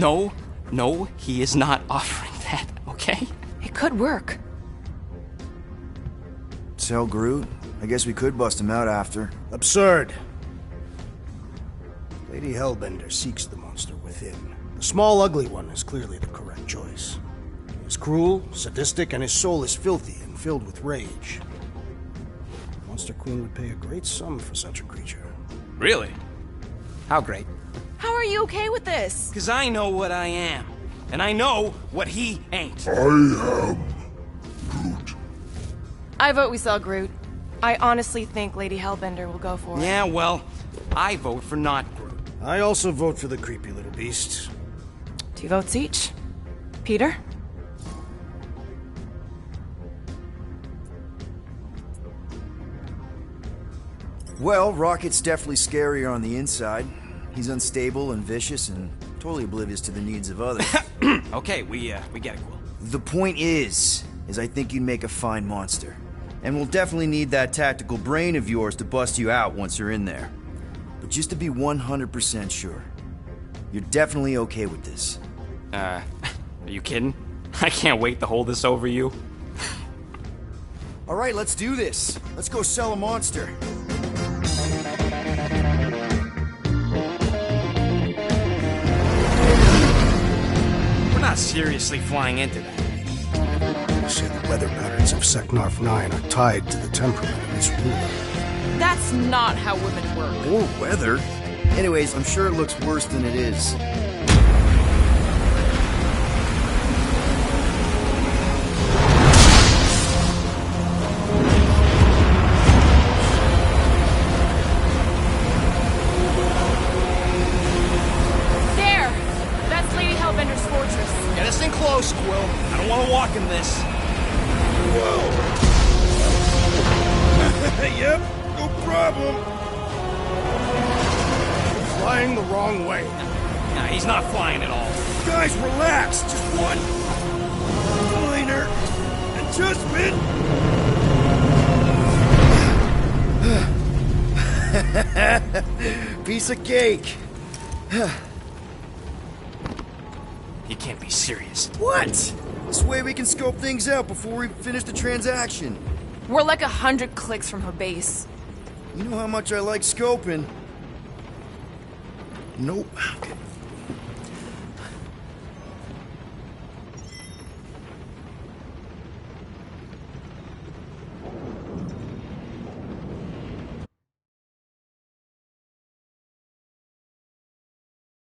No, he is not offering that, okay? It could work. Tell Groot? I guess we could bust him out after. Absurd. Lady Hellbender seeks the monster within. The small, ugly one is clearly the correct choice. He is cruel, sadistic, and his soul is filthy and filled with rage. Monster Queen would pay a great sum for such a creature. Really? How great? How are you okay with this? Because I know what I am. And I know what he ain't. I am Groot. I vote we sell Groot. I honestly think Lady Hellbender will go for it. Yeah, well, I vote for not Groot. I also vote for the creepy little beast. 2 votes each. Peter? Well, Rocket's definitely scarier on the inside. He's unstable and vicious and totally oblivious to the needs of others. Okay, we get it, Quill. The point is I think you'd make a fine monster. And we'll definitely need that tactical brain of yours to bust you out once you're in there. But just to be 100% sure, you're definitely okay with this. Are you kidding? I can't wait to hold this over you. All right, let's do this. Let's go sell a monster. We're not seriously flying into that. You say the weather patterns of Seknarf 9 are tied to the temperament of this ruler. That's not how women work. Or weather. Anyways, I'm sure it looks worse than it is. There! That's Lady Hellbender's fortress. Get us in close, Quill. I don't want to walk in this. Yep, no problem. Flying the wrong way. Nah, he's not flying at all. Guys, relax. Just one minor adjustment. Piece of cake. You can't be serious. What? This way we can scope things out before we finish the transaction. We're like 100 clicks from her base. You know how much I like scoping. Nope. Okay.